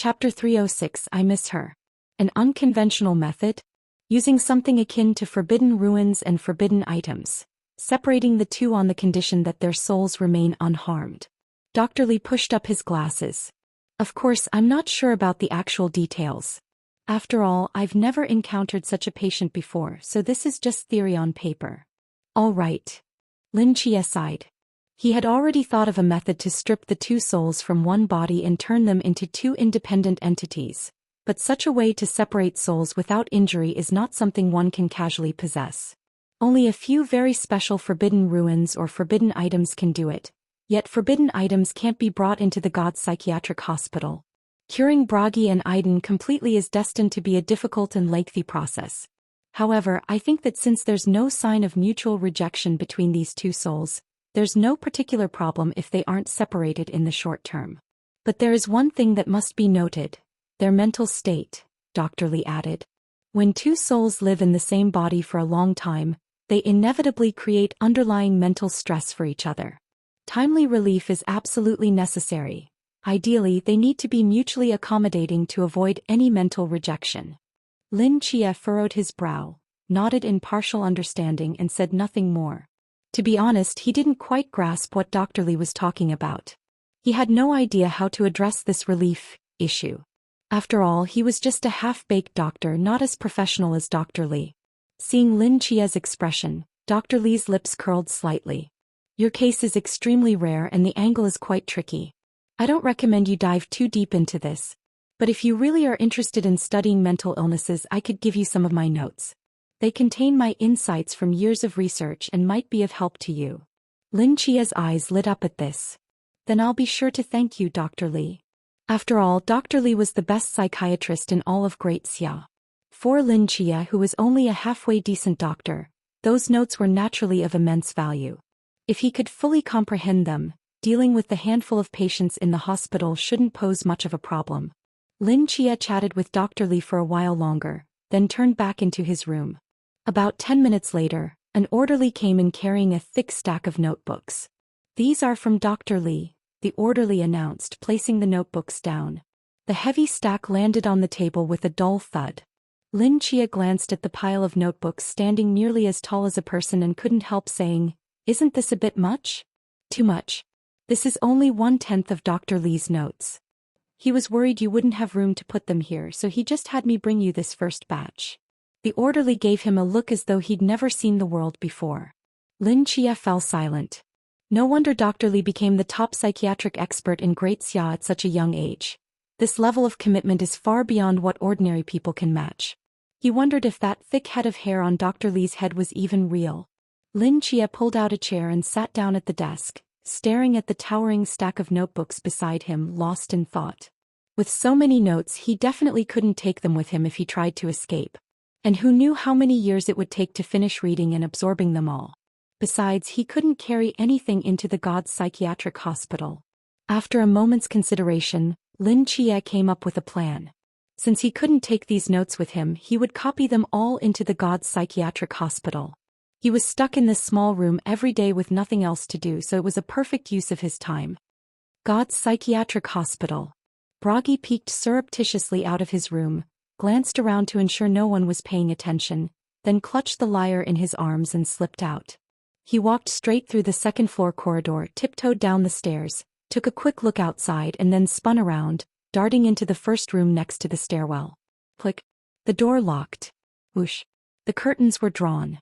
Chapter 306 I Miss Her. An unconventional method? Using something akin to forbidden ruins and forbidden items, separating the two on the condition that their souls remain unharmed. Dr. Lee pushed up his glasses. Of course, I'm not sure about the actual details. After all, I've never encountered such a patient before, so this is just theory on paper. All right. Lin Chia sighed. He had already thought of a method to strip the two souls from one body and turn them into two independent entities, but such a way to separate souls without injury is not something one can casually possess. Only a few very special forbidden ruins or forbidden items can do it, yet forbidden items can't be brought into the God's psychiatric hospital. Curing Bragi and Aiden completely is destined to be a difficult and lengthy process. However, I think that since there's no sign of mutual rejection between these two souls, there's no particular problem if they aren't separated in the short term. But there is one thing that must be noted: their mental state, Dr. Lee added. When two souls live in the same body for a long time, they inevitably create underlying mental stress for each other. Timely relief is absolutely necessary. Ideally, they need to be mutually accommodating to avoid any mental rejection. Lin Chia furrowed his brow, nodded in partial understanding and said nothing more. To be honest, he didn't quite grasp what Dr. Lee was talking about. He had no idea how to address this relief issue. After all, he was just a half-baked doctor, not as professional as Dr. Lee. Seeing Lin Chia's expression, Dr. Lee's lips curled slightly. Your case is extremely rare and the angle is quite tricky. I don't recommend you dive too deep into this, but if you really are interested in studying mental illnesses, I could give you some of my notes. They contain my insights from years of research and might be of help to you. Lin Chia's eyes lit up at this. Then I'll be sure to thank you, Dr. Lee. After all, Dr. Lee was the best psychiatrist in all of Great Xia. For Lin Chia, who was only a halfway decent doctor, those notes were naturally of immense value. If he could fully comprehend them, dealing with the handful of patients in the hospital shouldn't pose much of a problem. Lin Chia chatted with Dr. Lee for a while longer, then turned back into his room. About 10 minutes later, an orderly came in carrying a thick stack of notebooks. These are from Dr. Lee, the orderly announced, placing the notebooks down. The heavy stack landed on the table with a dull thud. Lin Chia glanced at the pile of notebooks standing nearly as tall as a person and couldn't help saying, "Isn't this a bit much?" "Too much. This is only 1/10 of Dr. Lee's notes. He was worried you wouldn't have room to put them here, so he just had me bring you this first batch." The orderly gave him a look as though he'd never seen the world before. Lin Chia fell silent. No wonder Dr. Lee became the top psychiatric expert in Great Xia at such a young age. This level of commitment is far beyond what ordinary people can match. He wondered if that thick head of hair on Dr. Lee's head was even real. Lin Chia pulled out a chair and sat down at the desk, staring at the towering stack of notebooks beside him, lost in thought. With so many notes, he definitely couldn't take them with him if he tried to escape. And who knew how many years it would take to finish reading and absorbing them all. Besides, he couldn't carry anything into the God's psychiatric hospital. After a moment's consideration, Lin Chia came up with a plan. Since he couldn't take these notes with him, he would copy them all into the God's psychiatric hospital. He was stuck in this small room every day with nothing else to do, so it was a perfect use of his time. God's psychiatric hospital. Bragi peeked surreptitiously out of his room, glanced around to ensure no one was paying attention, then clutched the lyre in his arms and slipped out. He walked straight through the second-floor corridor, tiptoed down the stairs, took a quick look outside and then spun around, darting into the first room next to the stairwell. Click. The door locked. Whoosh. The curtains were drawn.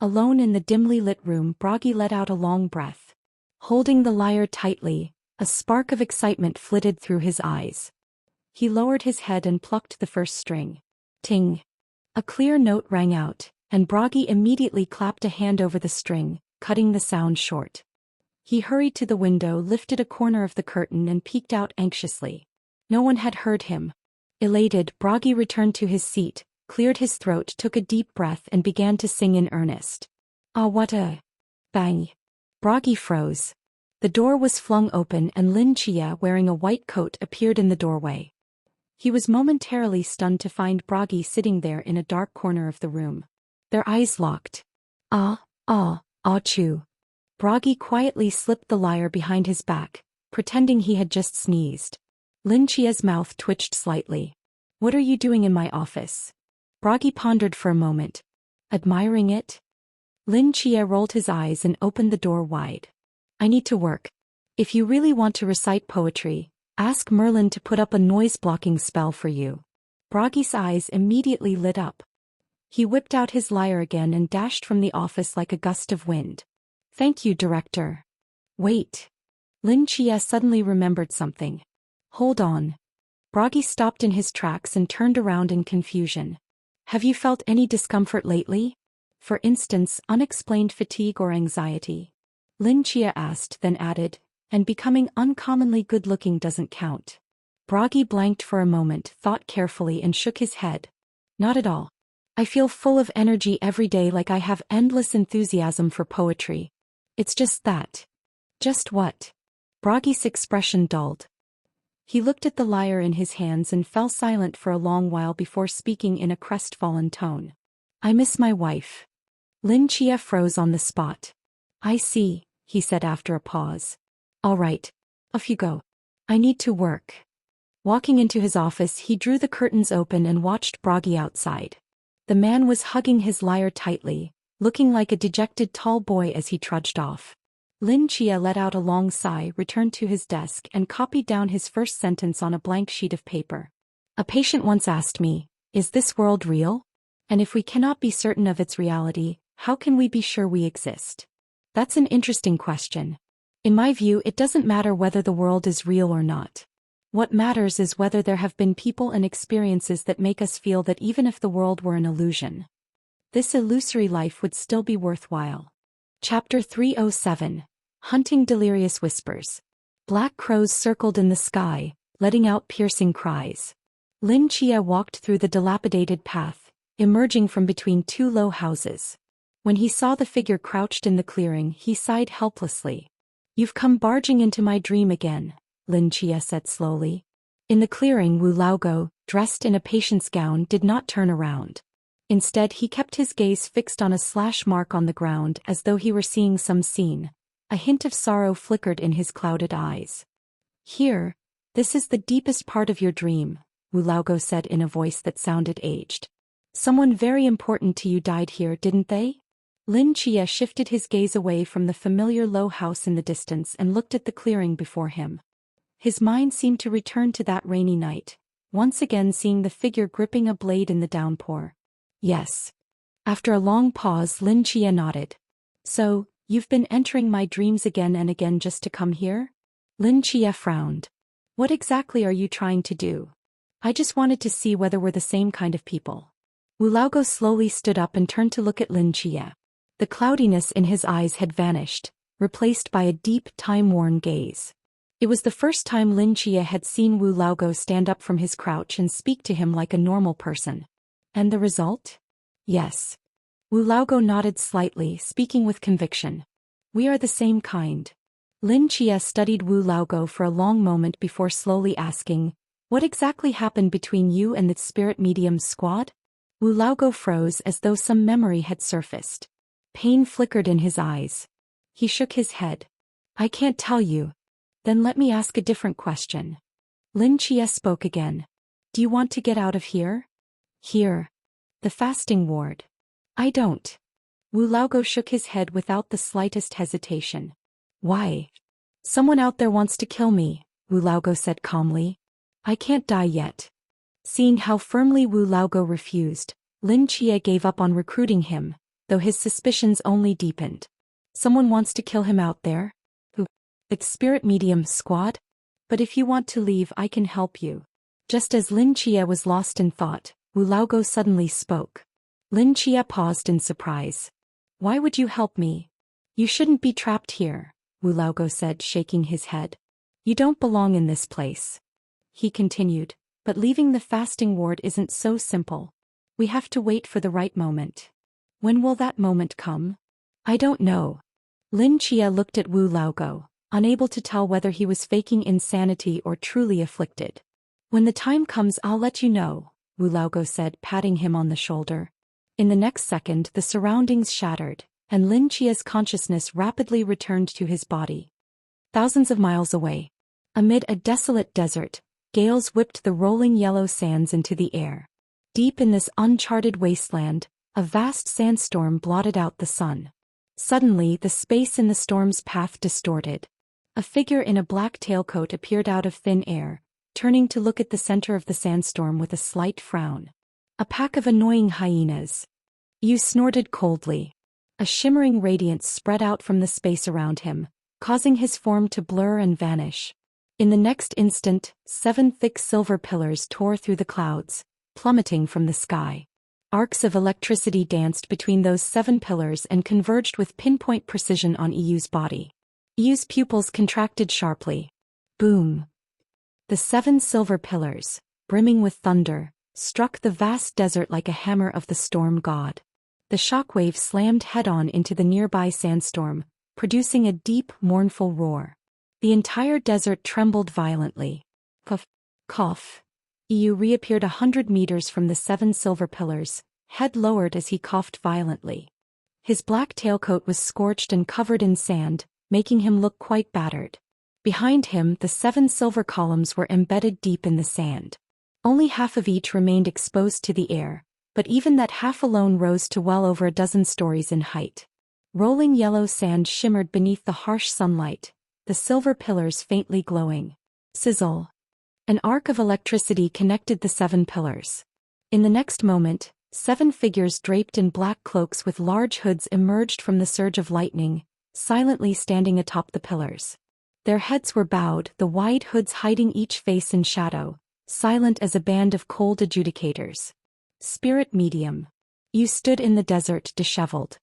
Alone in the dimly lit room, Bragi let out a long breath. Holding the lyre tightly, a spark of excitement flitted through his eyes. He lowered his head and plucked the first string. Ting! A clear note rang out, and Bragi immediately clapped a hand over the string, cutting the sound short. He hurried to the window, lifted a corner of the curtain and peeked out anxiously. No one had heard him. Elated, Bragi returned to his seat, cleared his throat, took a deep breath and began to sing in earnest. Ah, what a... Bang! Bragi froze. The door was flung open and Lin Chia, wearing a white coat, appeared in the doorway. He was momentarily stunned to find Bragi sitting there in a dark corner of the room. Their eyes locked. Achoo. Bragi quietly slipped the lyre behind his back, pretending he had just sneezed. Lin Chia's mouth twitched slightly. What are you doing in my office? Bragi pondered for a moment. Admiring it? Lin Chia rolled his eyes and opened the door wide. I need to work. If you really want to recite poetry, ask Merlin to put up a noise-blocking spell for you. Bragi's eyes immediately lit up. He whipped out his lyre again and dashed from the office like a gust of wind. Thank you, Director. Wait. Lin Chia suddenly remembered something. Hold on. Bragi stopped in his tracks and turned around in confusion. Have you felt any discomfort lately? For instance, unexplained fatigue or anxiety? Lin Chia asked, then added, and becoming uncommonly good-looking doesn't count. Bragi blanked for a moment, thought carefully and shook his head. Not at all. I feel full of energy every day, like I have endless enthusiasm for poetry. It's just that. Just what? Bragi's expression dulled. He looked at the lyre in his hands and fell silent for a long while before speaking in a crestfallen tone. I miss my wife. Lin Chia froze on the spot. I see, he said after a pause. All right. Off you go. I need to work. Walking into his office, he drew the curtains open and watched Bragi outside. The man was hugging his lyre tightly, looking like a dejected tall boy as he trudged off. Lin Chia let out a long sigh, returned to his desk and copied down his first sentence on a blank sheet of paper. A patient once asked me, is this world real? And if we cannot be certain of its reality, how can we be sure we exist? That's an interesting question. In my view, it doesn't matter whether the world is real or not. What matters is whether there have been people and experiences that make us feel that even if the world were an illusion, this illusory life would still be worthwhile. Chapter 307. Hunting Delirious Whispers. Black crows circled in the sky, letting out piercing cries. Lin Chia walked through the dilapidated path, emerging from between two low houses. When he saw the figure crouched in the clearing, he sighed helplessly. You've come barging into my dream again, Lin Chia said slowly. In the clearing, Wu Laogo, dressed in a patient's gown, did not turn around. Instead, he kept his gaze fixed on a slash mark on the ground as though he were seeing some scene. A hint of sorrow flickered in his clouded eyes. Here, this is the deepest part of your dream, Wu Laogo said in a voice that sounded aged. Someone very important to you died here, didn't they? Lin Chia shifted his gaze away from the familiar low house in the distance and looked at the clearing before him. His mind seemed to return to that rainy night, once again seeing the figure gripping a blade in the downpour. Yes. After a long pause, Lin Chia nodded. So, you've been entering my dreams again and again just to come here? Lin Chia frowned. What exactly are you trying to do? I just wanted to see whether we're the same kind of people. Wu Laogo slowly stood up and turned to look at Lin Chia. The cloudiness in his eyes had vanished, replaced by a deep, time-worn gaze. It was the first time Lin Chia had seen Wu Laogo stand up from his crouch and speak to him like a normal person. And the result? Yes. Wu Laogo nodded slightly, speaking with conviction. We are the same kind. Lin Chia studied Wu Laogo for a long moment before slowly asking, what exactly happened between you and the spirit medium's squad? Wu Laogo froze as though some memory had surfaced. Pain flickered in his eyes. He shook his head. I can't tell you. Then let me ask a different question. Lin Chia spoke again. Do you want to get out of here? Here. The fasting ward. I don't. Wu Laogo shook his head without the slightest hesitation. Why? Someone out there wants to kill me, Wu Laogo said calmly. I can't die yet. Seeing how firmly Wu Laogo refused, Lin Chia gave up on recruiting him, though his suspicions only deepened. Someone wants to kill him out there? Who? The spirit medium squad? But if you want to leave, I can help you. Just as Lin Chia was lost in thought, Wu Laogo suddenly spoke. Lin Chia paused in surprise. Why would you help me? You shouldn't be trapped here, Wu Laogo said, shaking his head. You don't belong in this place. He continued, but leaving the fasting ward isn't so simple. We have to wait for the right moment. When will that moment come? I don't know. Lin Chia looked at Wu Laogo, unable to tell whether he was faking insanity or truly afflicted. When the time comes, I'll let you know, Wu Laogo said, patting him on the shoulder. In the next second, the surroundings shattered, and Lin Chia's consciousness rapidly returned to his body. Thousands of miles away. Amid a desolate desert, Gales whipped the rolling yellow sands into the air. Deep in this uncharted wasteland, a vast sandstorm blotted out the sun. Suddenly, the space in the storm's path distorted. A figure in a black tailcoat appeared out of thin air, turning to look at the center of the sandstorm with a slight frown. A pack of annoying hyenas. You snorted coldly. A shimmering radiance spread out from the space around him, causing his form to blur and vanish. In the next instant, 7 thick silver pillars tore through the clouds, plummeting from the sky. Arcs of electricity danced between those 7 pillars and converged with pinpoint precision on Iyu's body. Iyu's pupils contracted sharply. Boom! The 7 silver pillars, brimming with thunder, struck the vast desert like a hammer of the storm god. The shockwave slammed head-on into the nearby sandstorm, producing a deep, mournful roar. The entire desert trembled violently. Puff! Cough! Iyu reappeared 100 meters from the 7 silver pillars, head lowered as he coughed violently. His black tailcoat was scorched and covered in sand, making him look quite battered. Behind him, the 7 silver columns were embedded deep in the sand. Only half of each remained exposed to the air, but even that half alone rose to well over a dozen stories in height. Rolling yellow sand shimmered beneath the harsh sunlight, the silver pillars faintly glowing. Sizzle! An arc of electricity connected the 7 pillars. In the next moment, 7 figures draped in black cloaks with large hoods emerged from the surge of lightning, silently standing atop the pillars. Their heads were bowed, the wide hoods hiding each face in shadow, silent as a band of cold adjudicators. Spirit medium. You stood in the desert disheveled.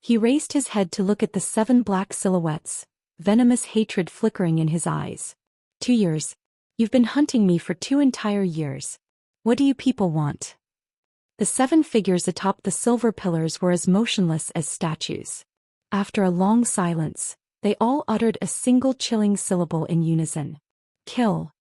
He raised his head to look at the 7 black silhouettes, venomous hatred flickering in his eyes. 2 years. You've been hunting me for 2 entire years. What do you people want? The 7 figures atop the silver pillars were as motionless as statues. After a long silence, they all uttered a single chilling syllable in unison. Kill.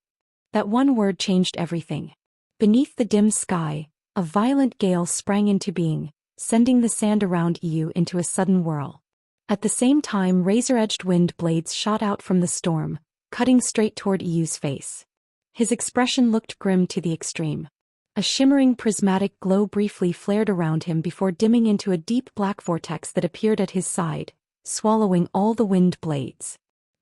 That one word changed everything. Beneath the dim sky, a violent gale sprang into being, sending the sand around Iyu into a sudden whirl. At the same time, razor-edged wind blades shot out from the storm, cutting straight toward Iyu's face. His expression looked grim to the extreme. A shimmering prismatic glow briefly flared around him before dimming into a deep black vortex that appeared at his side, swallowing all the wind blades.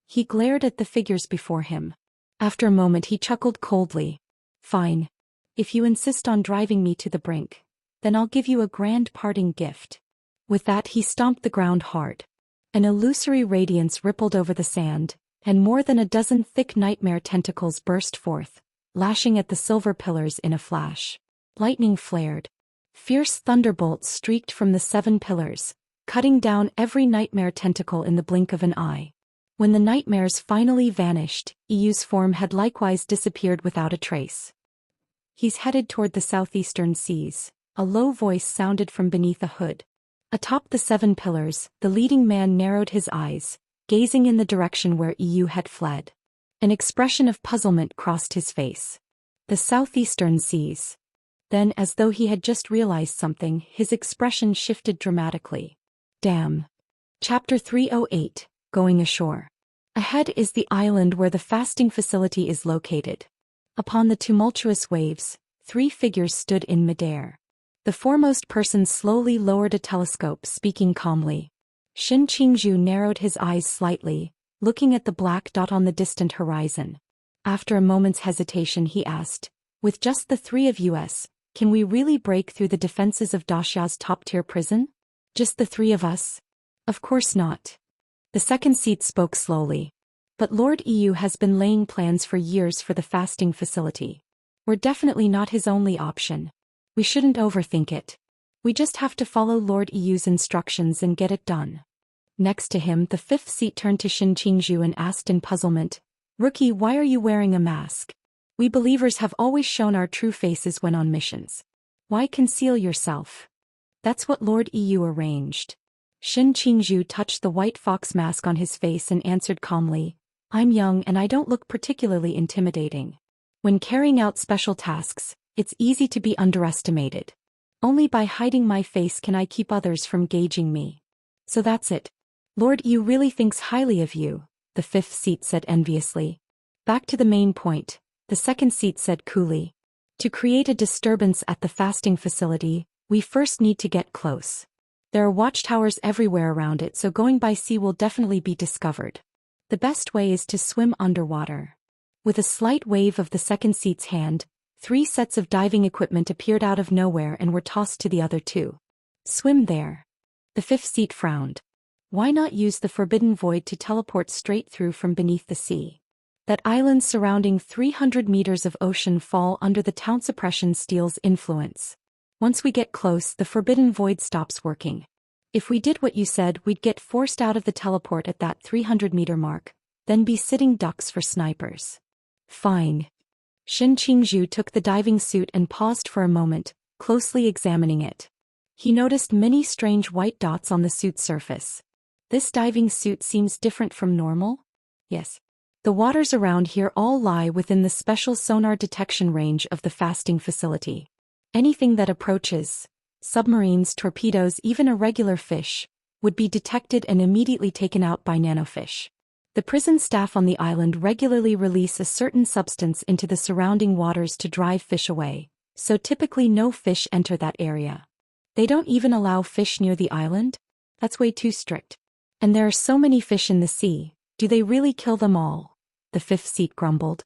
He glared at the figures before him. After a moment he chuckled coldly. Fine. If you insist on driving me to the brink, then I'll give you a grand parting gift. With that he stomped the ground hard. An illusory radiance rippled over the sand, and more than a dozen thick nightmare tentacles burst forth, lashing at the silver pillars in a flash. Lightning flared. Fierce thunderbolts streaked from the 7 pillars, cutting down every nightmare tentacle in the blink of an eye. When the nightmares finally vanished, Iyu's form had likewise disappeared without a trace. He's headed toward the southeastern seas, a low voice sounded from beneath a hood. Atop the 7 pillars, the leading man narrowed his eyes, gazing in the direction where Iyu had fled. An expression of puzzlement crossed his face. The southeastern seas. Then, as though he had just realized something, his expression shifted dramatically. Damn. Chapter 308, Going Ashore. Ahead is the island where the fasting facility is located. Upon the tumultuous waves, 3 figures stood in midair. The foremost person slowly lowered a telescope, speaking calmly. Shin Qingzhu narrowed his eyes slightly, looking at the black dot on the distant horizon. After a moment's hesitation he asked, with just the 3 of us, can we really break through the defenses of Daxia's top-tier prison? Just the 3 of us? Of course not. The second seat spoke slowly. But Lord Iyu has been laying plans for years for the fasting facility. We're definitely not his only option. We shouldn't overthink it. We just have to follow Lord Iyu's instructions and get it done. Next to him, the 5th seat turned to Shin Qingzhu and asked in puzzlement, Rookie, why are you wearing a mask? We believers have always shown our true faces when on missions. Why conceal yourself? That's what Lord Iyu arranged. Shin Qingzhu touched the white fox mask on his face and answered calmly, I'm young and I don't look particularly intimidating. When carrying out special tasks, it's easy to be underestimated. Only by hiding my face can I keep others from gauging me. So that's it. Lord Yu really thinks highly of you, the 5th seat said enviously. Back to the main point, the second seat said coolly. To create a disturbance at the fasting facility, we first need to get close. There are watchtowers everywhere around it, so going by sea will definitely be discovered. The best way is to swim underwater. With a slight wave of the second seat's hand, 3 sets of diving equipment appeared out of nowhere and were tossed to the other 2. Swim there. The fifth seat frowned. Why not use the forbidden void to teleport straight through from beneath the sea? That island surrounding 300 meters of ocean fall under the town suppression steel's influence. Once we get close, the forbidden void stops working. If we did what you said, we'd get forced out of the teleport at that 300-meter mark, then be sitting ducks for snipers. Fine. Shen Qingzhu took the diving suit and paused for a moment, closely examining it. He noticed many strange white dots on the suit's surface. This diving suit seems different from normal? Yes. The waters around here all lie within the special sonar detection range of the fasting facility. Anything that approaches, submarines, torpedoes, even a regular fish, would be detected and immediately taken out by nanofish. The prison staff on the island regularly release a certain substance into the surrounding waters to drive fish away, so typically no fish enter that area. They don't even allow fish near the island? That's way too strict. And there are so many fish in the sea, do they really kill them all? The fifth seat grumbled.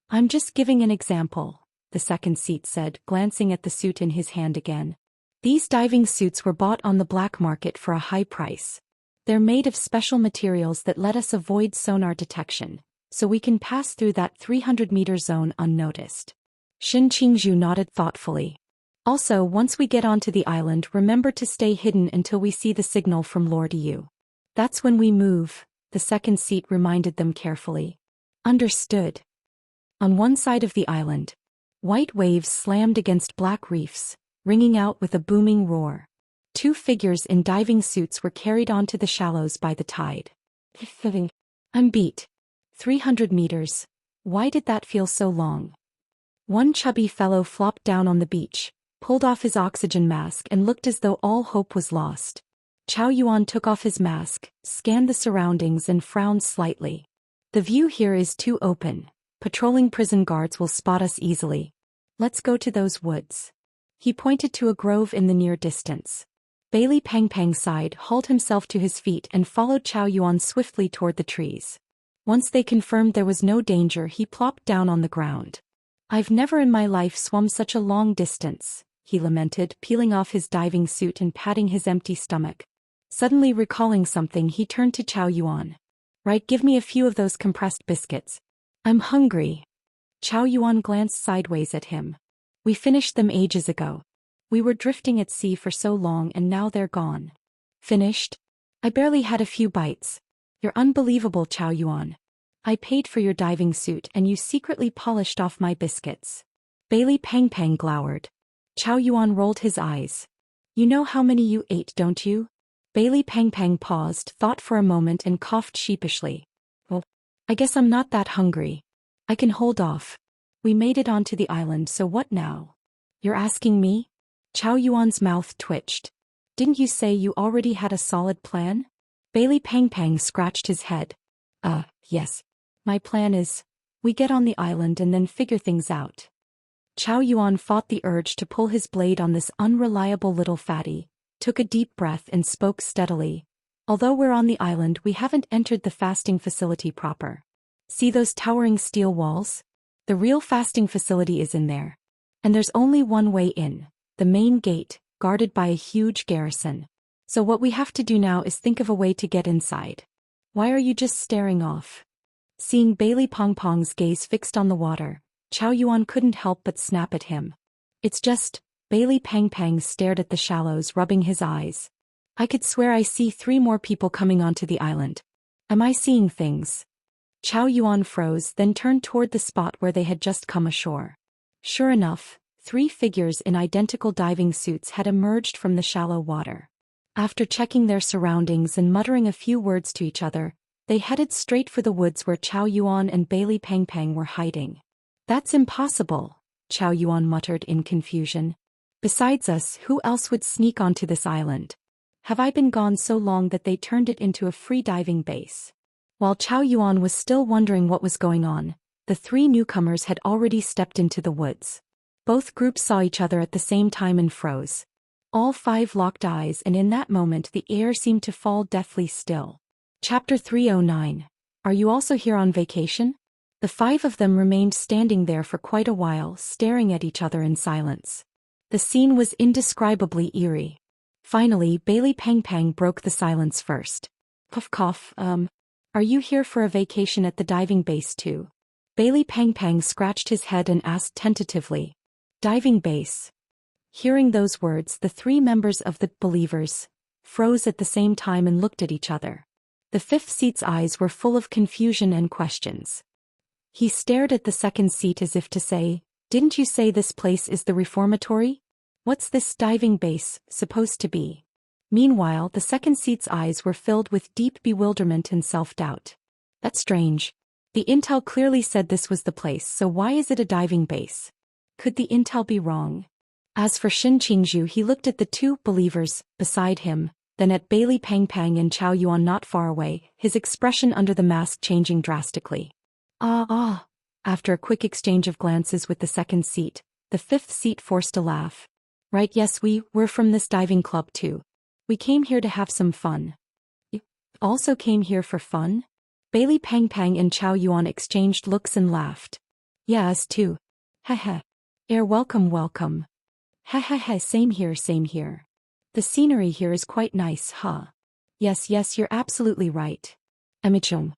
I'm just giving an example, the second seat said, glancing at the suit in his hand again. These diving suits were bought on the black market for a high price. They're made of special materials that let us avoid sonar detection, so we can pass through that 300-meter zone unnoticed. Shen Qingzhu nodded thoughtfully. Also, once we get onto the island, remember to stay hidden until we see the signal from Lord Yu. That's when we move, the second seat reminded them carefully. Understood. On one side of the island, white waves slammed against black reefs, ringing out with a booming roar. 2 figures in diving suits were carried onto the shallows by the tide. I'm beat. 300 meters. Why did that feel so long? One chubby fellow flopped down on the beach, pulled off his oxygen mask and looked as though all hope was lost. Chao Yuan took off his mask, scanned the surroundings and frowned slightly. The view here is too open. Patrolling prison guards will spot us easily. Let's go to those woods. He pointed to a grove in the near distance. Bailey Pang Pang sighed, hauled himself to his feet and followed Chao Yuan swiftly toward the trees. Once they confirmed there was no danger, he plopped down on the ground. I've never in my life swum such a long distance, he lamented, peeling off his diving suit and patting his empty stomach. Suddenly recalling something, he turned to Chao Yuan. Right, give me a few of those compressed biscuits. I'm hungry. Chao Yuan glanced sideways at him. We finished them ages ago. We were drifting at sea for so long and now they're gone. Finished? I barely had a few bites. You're unbelievable, Chao Yuan. I paid for your diving suit and you secretly polished off my biscuits. Bailey Pang Pang glowered. Chao Yuan rolled his eyes. You know how many you ate, don't you? Bailey Pang Pang paused, thought for a moment and coughed sheepishly. Well, I guess I'm not that hungry. I can hold off. We made it onto the island, so what now? You're asking me? Chao Yuan's mouth twitched. Didn't you say you already had a solid plan? Bailey Pang Pang scratched his head. Yes. My plan is, we get on the island and then figure things out. Chao Yuan fought the urge to pull his blade on this unreliable little fatty, took a deep breath and spoke steadily. Although we're on the island, we haven't entered the fasting facility proper. See those towering steel walls? The real fasting facility is in there. And there's only one way in, the main gate, guarded by a huge garrison. So what we have to do now is think of a way to get inside. Why are you just staring off? Seeing Bailey Pong Pong's gaze fixed on the water, Chao Yuan couldn't help but snap at him. It's just, Bailey Pang Pang stared at the shallows, rubbing his eyes. I could swear I see 3 more people coming onto the island. Am I seeing things? Chao Yuan froze, then turned toward the spot where they had just come ashore. Sure enough, 3 figures in identical diving suits had emerged from the shallow water. After checking their surroundings and muttering a few words to each other, they headed straight for the woods where Chao Yuan and Bailey Pang Pang were hiding. That's impossible, Chao Yuan muttered in confusion. Besides us, who else would sneak onto this island? Have I been gone so long that they turned it into a free diving base? While Chao Yuan was still wondering what was going on, the three newcomers had already stepped into the woods. Both groups saw each other at the same time and froze. All five locked eyes, and in that moment the air seemed to fall deathly still. Chapter 309. Are you also here on vacation? The five of them remained standing there for quite a while, staring at each other in silence. The scene was indescribably eerie. Finally, Bailey Pang Pang broke the silence first. Puff cough, are you here for a vacation at the diving base too? Bailey Pang Pang scratched his head and asked tentatively. Diving base. Hearing those words, the three members of the Believers froze at the same time and looked at each other. The fifth seat's eyes were full of confusion and questions. He stared at the second seat as if to say, didn't you say this place is the reformatory? What's this diving base supposed to be? Meanwhile, the second seat's eyes were filled with deep bewilderment and self-doubt. That's strange. The intel clearly said this was the place, so why is it a diving base? Could the intel be wrong? As for Shin Qingzhu, he looked at the two Believers beside him, then at Bailey Pang Pang and Chao Yuan not far away, his expression under the mask changing drastically. After a quick exchange of glances with the second seat, the fifth seat forced a laugh. Right, yes, we're from this diving club too. We came here to have some fun. You also came here for fun? Bailey Pang Pang and Chao Yuan exchanged looks and laughed. Yeah, us too. Haha. Welcome. Haha, same here. The scenery here is quite nice, huh? Yes, you're absolutely right. Amichong.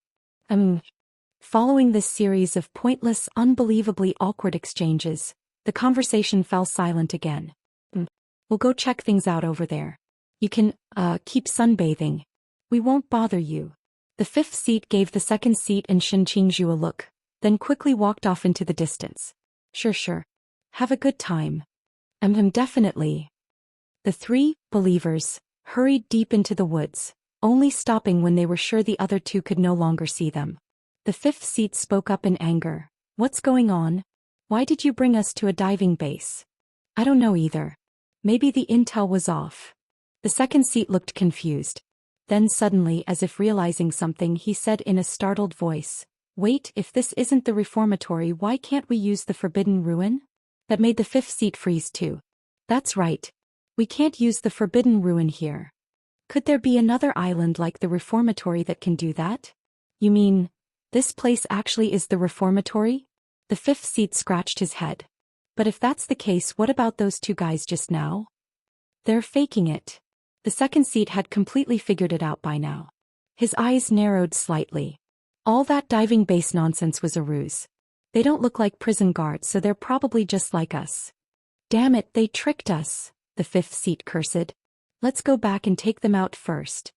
Following this series of pointless, unbelievably awkward exchanges, the conversation fell silent again. We'll go check things out over there. You can, keep sunbathing. We won't bother you. The fifth seat gave the second seat and Shin Qingzhu a look, then quickly walked off into the distance. Sure. Have a good time. Definitely. The three Believers hurried deep into the woods, only stopping when they were sure the other two could no longer see them. The fifth seat spoke up in anger. What's going on? Why did you bring us to a diving base? I don't know either. Maybe the intel was off. The second seat looked confused. Then suddenly, as if realizing something, he said in a startled voice, wait, if this isn't the reformatory, why can't we use the Forbidden Ruin? That made the fifth seat freeze too. That's right. We can't use the Forbidden Ruin here. Could there be another island like the reformatory that can do that? You mean, this place actually is the reformatory? The fifth seat scratched his head. But if that's the case, what about those two guys just now? They're faking it. The second seat had completely figured it out by now. His eyes narrowed slightly. All that diving base nonsense was a ruse. They don't look like prison guards, so they're probably just like us. Damn it, they tricked us, the fifth seat cursed. Let's go back and take them out first.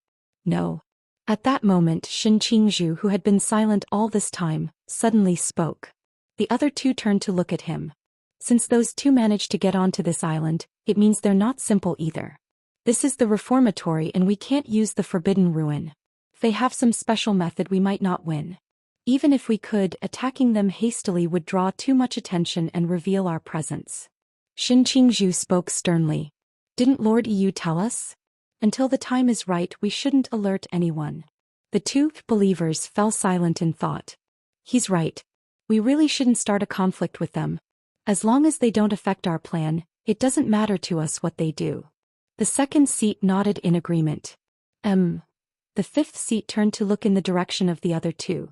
No. At that moment, Shin Qingzhu, who had been silent all this time, suddenly spoke. The other two turned to look at him. Since those two managed to get onto this island, it means they're not simple either. This is the reformatory and we can't use the Forbidden Ruin. If they have some special method, we might not win. Even if we could, attacking them hastily would draw too much attention and reveal our presence. Shin Qingzhu spoke sternly. Didn't Lord Yu tell us? Until the time is right, we shouldn't alert anyone. The two Believers fell silent in thought. He's right. We really shouldn't start a conflict with them. As long as they don't affect our plan, it doesn't matter to us what they do. The second seat nodded in agreement. The fifth seat turned to look in the direction of the other two.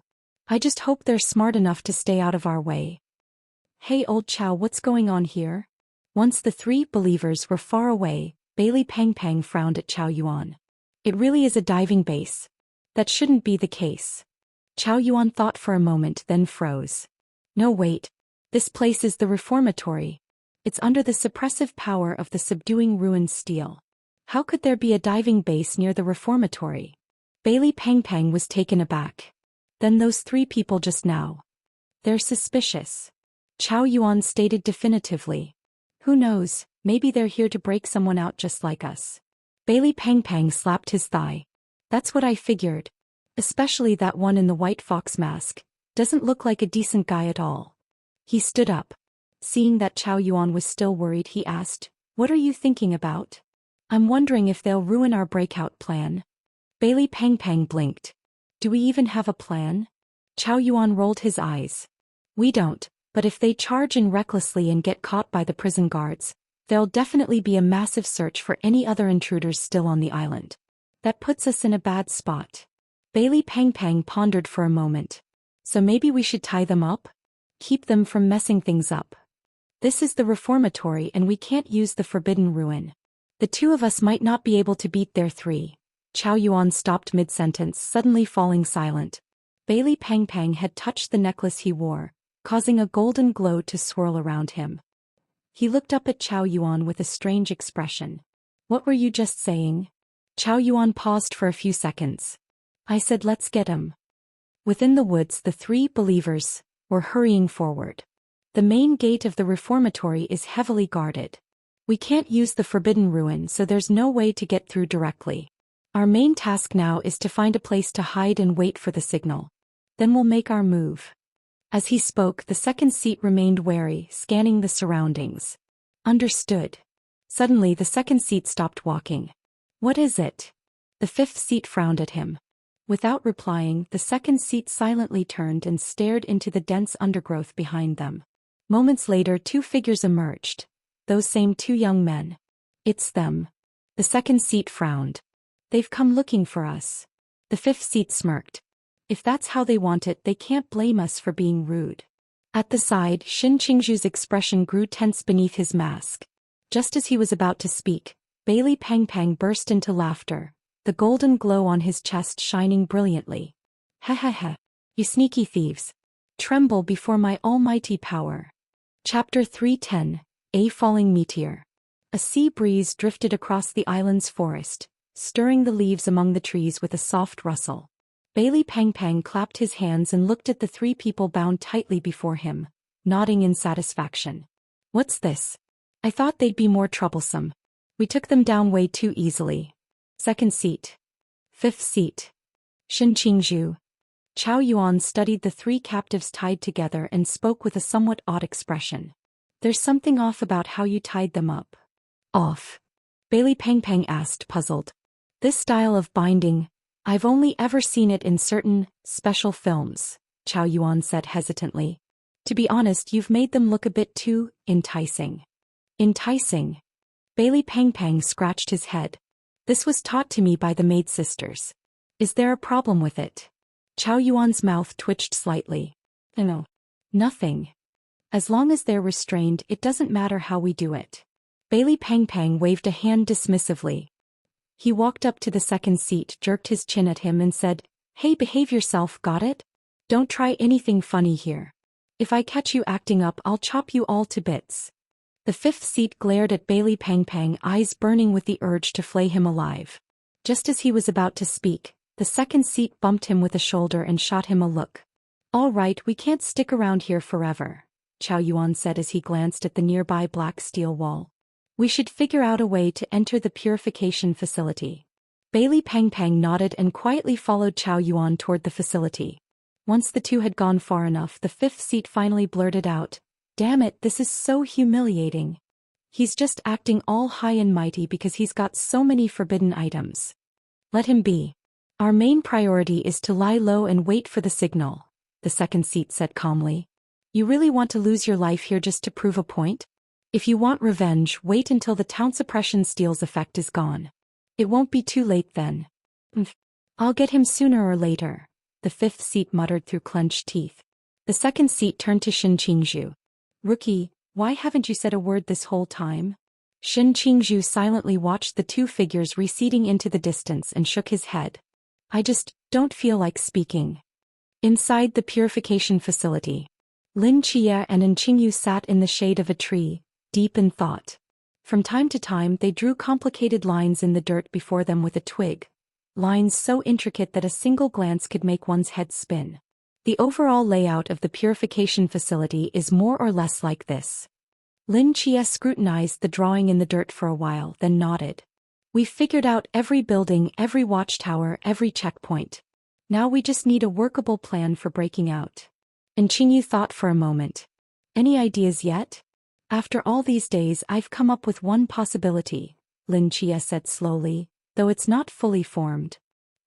I just hope they're smart enough to stay out of our way. Hey old Chow, what's going on here? Once the three Believers were far away, Bailey Pang Pang frowned at Chao Yuan. It really is a diving base. That shouldn't be the case. Chao Yuan thought for a moment, then froze. No, wait. This place is the reformatory. It's under the suppressive power of the subduing ruin steel. How could there be a diving base near the reformatory? Bailey Pang Pang was taken aback. Then those three people just now. They're suspicious. Chao Yuan stated definitively. Who knows, maybe they're here to break someone out just like us. Bailey Pang Pang slapped his thigh. That's what I figured. Especially that one in the white fox mask. Doesn't look like a decent guy at all. He stood up. Seeing that Chao Yuan was still worried, he asked, what are you thinking about? I'm wondering if they'll ruin our breakout plan. Bailey Pang Pang blinked. Do we even have a plan? Chao Yuan rolled his eyes. We don't, but if they charge in recklessly and get caught by the prison guards, there'll definitely be a massive search for any other intruders still on the island. That puts us in a bad spot. Bailey Pang Pang pondered for a moment. So maybe we should tie them up? Keep them from messing things up. This is the reformatory and we can't use the forbidden ruin. The two of us might not be able to beat their three. Chow Yuan stopped mid-sentence, suddenly falling silent. Bailey Pang Pang had touched the necklace he wore, causing a golden glow to swirl around him. He looked up at Chow Yuan with a strange expression. What were you just saying? Chow Yuan paused for a few seconds. I said let's get him. Within the woods the three believers were hurrying forward. The main gate of the reformatory is heavily guarded. We can't use the forbidden ruin, so there's no way to get through directly. Our main task now is to find a place to hide and wait for the signal. Then we'll make our move. As he spoke, the second seat remained wary, scanning the surroundings. Understood. Suddenly the second seat stopped walking. What is it? The fifth seat frowned at him. Without replying, the second seat silently turned and stared into the dense undergrowth behind them. Moments later, two figures emerged. Those same two young men. It's them. The second seat frowned. They've come looking for us. The fifth seat smirked. If that's how they want it, they can't blame us for being rude. At the side, Shin Qingzhu's expression grew tense beneath his mask. Just as he was about to speak, Bailey Pang Pang burst into laughter, the golden glow on his chest shining brilliantly. Ha ha ha. You sneaky thieves. Tremble before my almighty power. Chapter 310, A Falling Meteor. A sea breeze drifted across the island's forest, stirring the leaves among the trees with a soft rustle. Bailey Pang Pang clapped his hands and looked at the three people bound tightly before him, nodding in satisfaction. What's this? I thought they'd be more troublesome. We took them down way too easily. Second seat. Fifth seat. Shin Qingzhu. Chow Yuan studied the three captives tied together and spoke with a somewhat odd expression. There's something off about how you tied them up. Off? Bailey Pang Pang asked, puzzled. This style of binding, I've only ever seen it in certain, special films, Chow Yuan said hesitantly. To be honest, you've made them look a bit too enticing. Enticing? Bailey Pang Pang scratched his head. This was taught to me by the maid sisters. Is there a problem with it? Chow Yuan's mouth twitched slightly. No. Nothing. As long as they're restrained, it doesn't matter how we do it. Bailey Pang Pang waved a hand dismissively. He walked up to the second seat, jerked his chin at him and said, Hey, behave yourself, got it? Don't try anything funny here. If I catch you acting up, I'll chop you all to bits. The fifth seat glared at Bailey Pang Pang, eyes burning with the urge to flay him alive. Just as he was about to speak, the second seat bumped him with a shoulder and shot him a look. All right, we can't stick around here forever, Chow Yuan said as he glanced at the nearby black steel wall. We should figure out a way to enter the purification facility. Bailey Pang Pang nodded and quietly followed Chow Yuan toward the facility. Once the two had gone far enough, the fifth seat finally blurted out, Damn it, this is so humiliating. He's just acting all high and mighty because he's got so many forbidden items. Let him be. Our main priority is to lie low and wait for the signal, the second seat said calmly. You really want to lose your life here just to prove a point? If you want revenge, wait until the town suppression steel's effect is gone. It won't be too late then. I'll get him sooner or later, the fifth seat muttered through clenched teeth. The second seat turned to Shin Qingzhu. Rookie, why haven't you said a word this whole time? Shin Qingzhu silently watched the two figures receding into the distance and shook his head. I just don't feel like speaking. Inside the purification facility, Lin Chia and An Qingyu sat in the shade of a tree, deep in thought. From time to time they drew complicated lines in the dirt before them with a twig, lines so intricate that a single glance could make one's head spin. The overall layout of the purification facility is more or less like this. Lin Chia scrutinized the drawing in the dirt for a while, then nodded. We've figured out every building, every watchtower, every checkpoint. Now we just need a workable plan for breaking out. And Qingyu thought for a moment. Any ideas yet? After all these days I've come up with one possibility, Lin Chia said slowly, though it's not fully formed.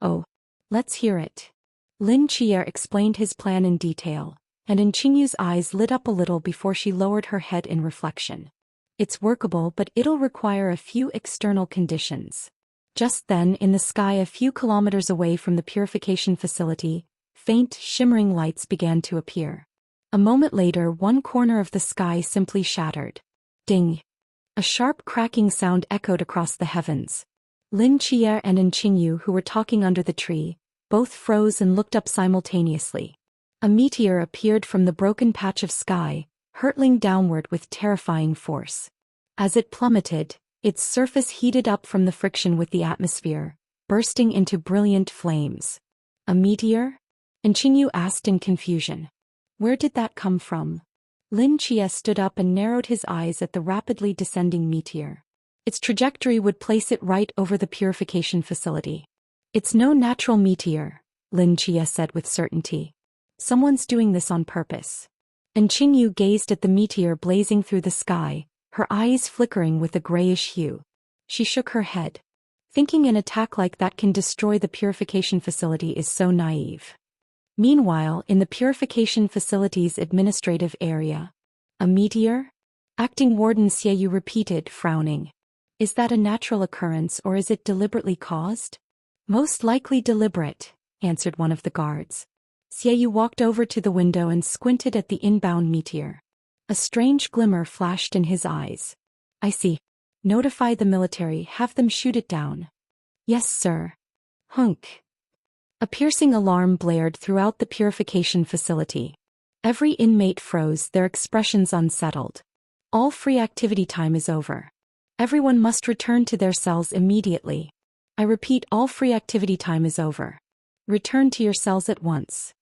Oh, let's hear it. Lin Chia explained his plan in detail, and Qingyu's eyes lit up a little before she lowered her head in reflection. It's workable, but it'll require a few external conditions. Just then, in the sky a few kilometers away from the purification facility, faint, shimmering lights began to appear. A moment later, one corner of the sky simply shattered. Ding! A sharp cracking sound echoed across the heavens. Lin Jie and Qingyu, who were talking under the tree, both froze and looked up simultaneously. A meteor appeared from the broken patch of sky, hurtling downward with terrifying force. As it plummeted, its surface heated up from the friction with the atmosphere, bursting into brilliant flames. A meteor? Qingyu asked in confusion. Where did that come from? Lin Jie stood up and narrowed his eyes at the rapidly descending meteor. Its trajectory would place it right over the purification facility. It's no natural meteor, Lin Jie said with certainty. Someone's doing this on purpose. Qingyu gazed at the meteor blazing through the sky, her eyes flickering with a grayish hue. She shook her head. Thinking an attack like that can destroy the purification facility is so naive. Meanwhile, in the purification facility's administrative area, a meteor? Acting Warden Xieyu repeated, frowning. Is that a natural occurrence or is it deliberately caused? Most likely deliberate, answered one of the guards. Xieyu walked over to the window and squinted at the inbound meteor. A strange glimmer flashed in his eyes. I see. Notify the military, have them shoot it down. Yes, sir. Hunk. A piercing alarm blared throughout the purification facility. Every inmate froze, their expressions unsettled. All free activity time is over. Everyone must return to their cells immediately. I repeat, all free activity time is over. Return to your cells at once.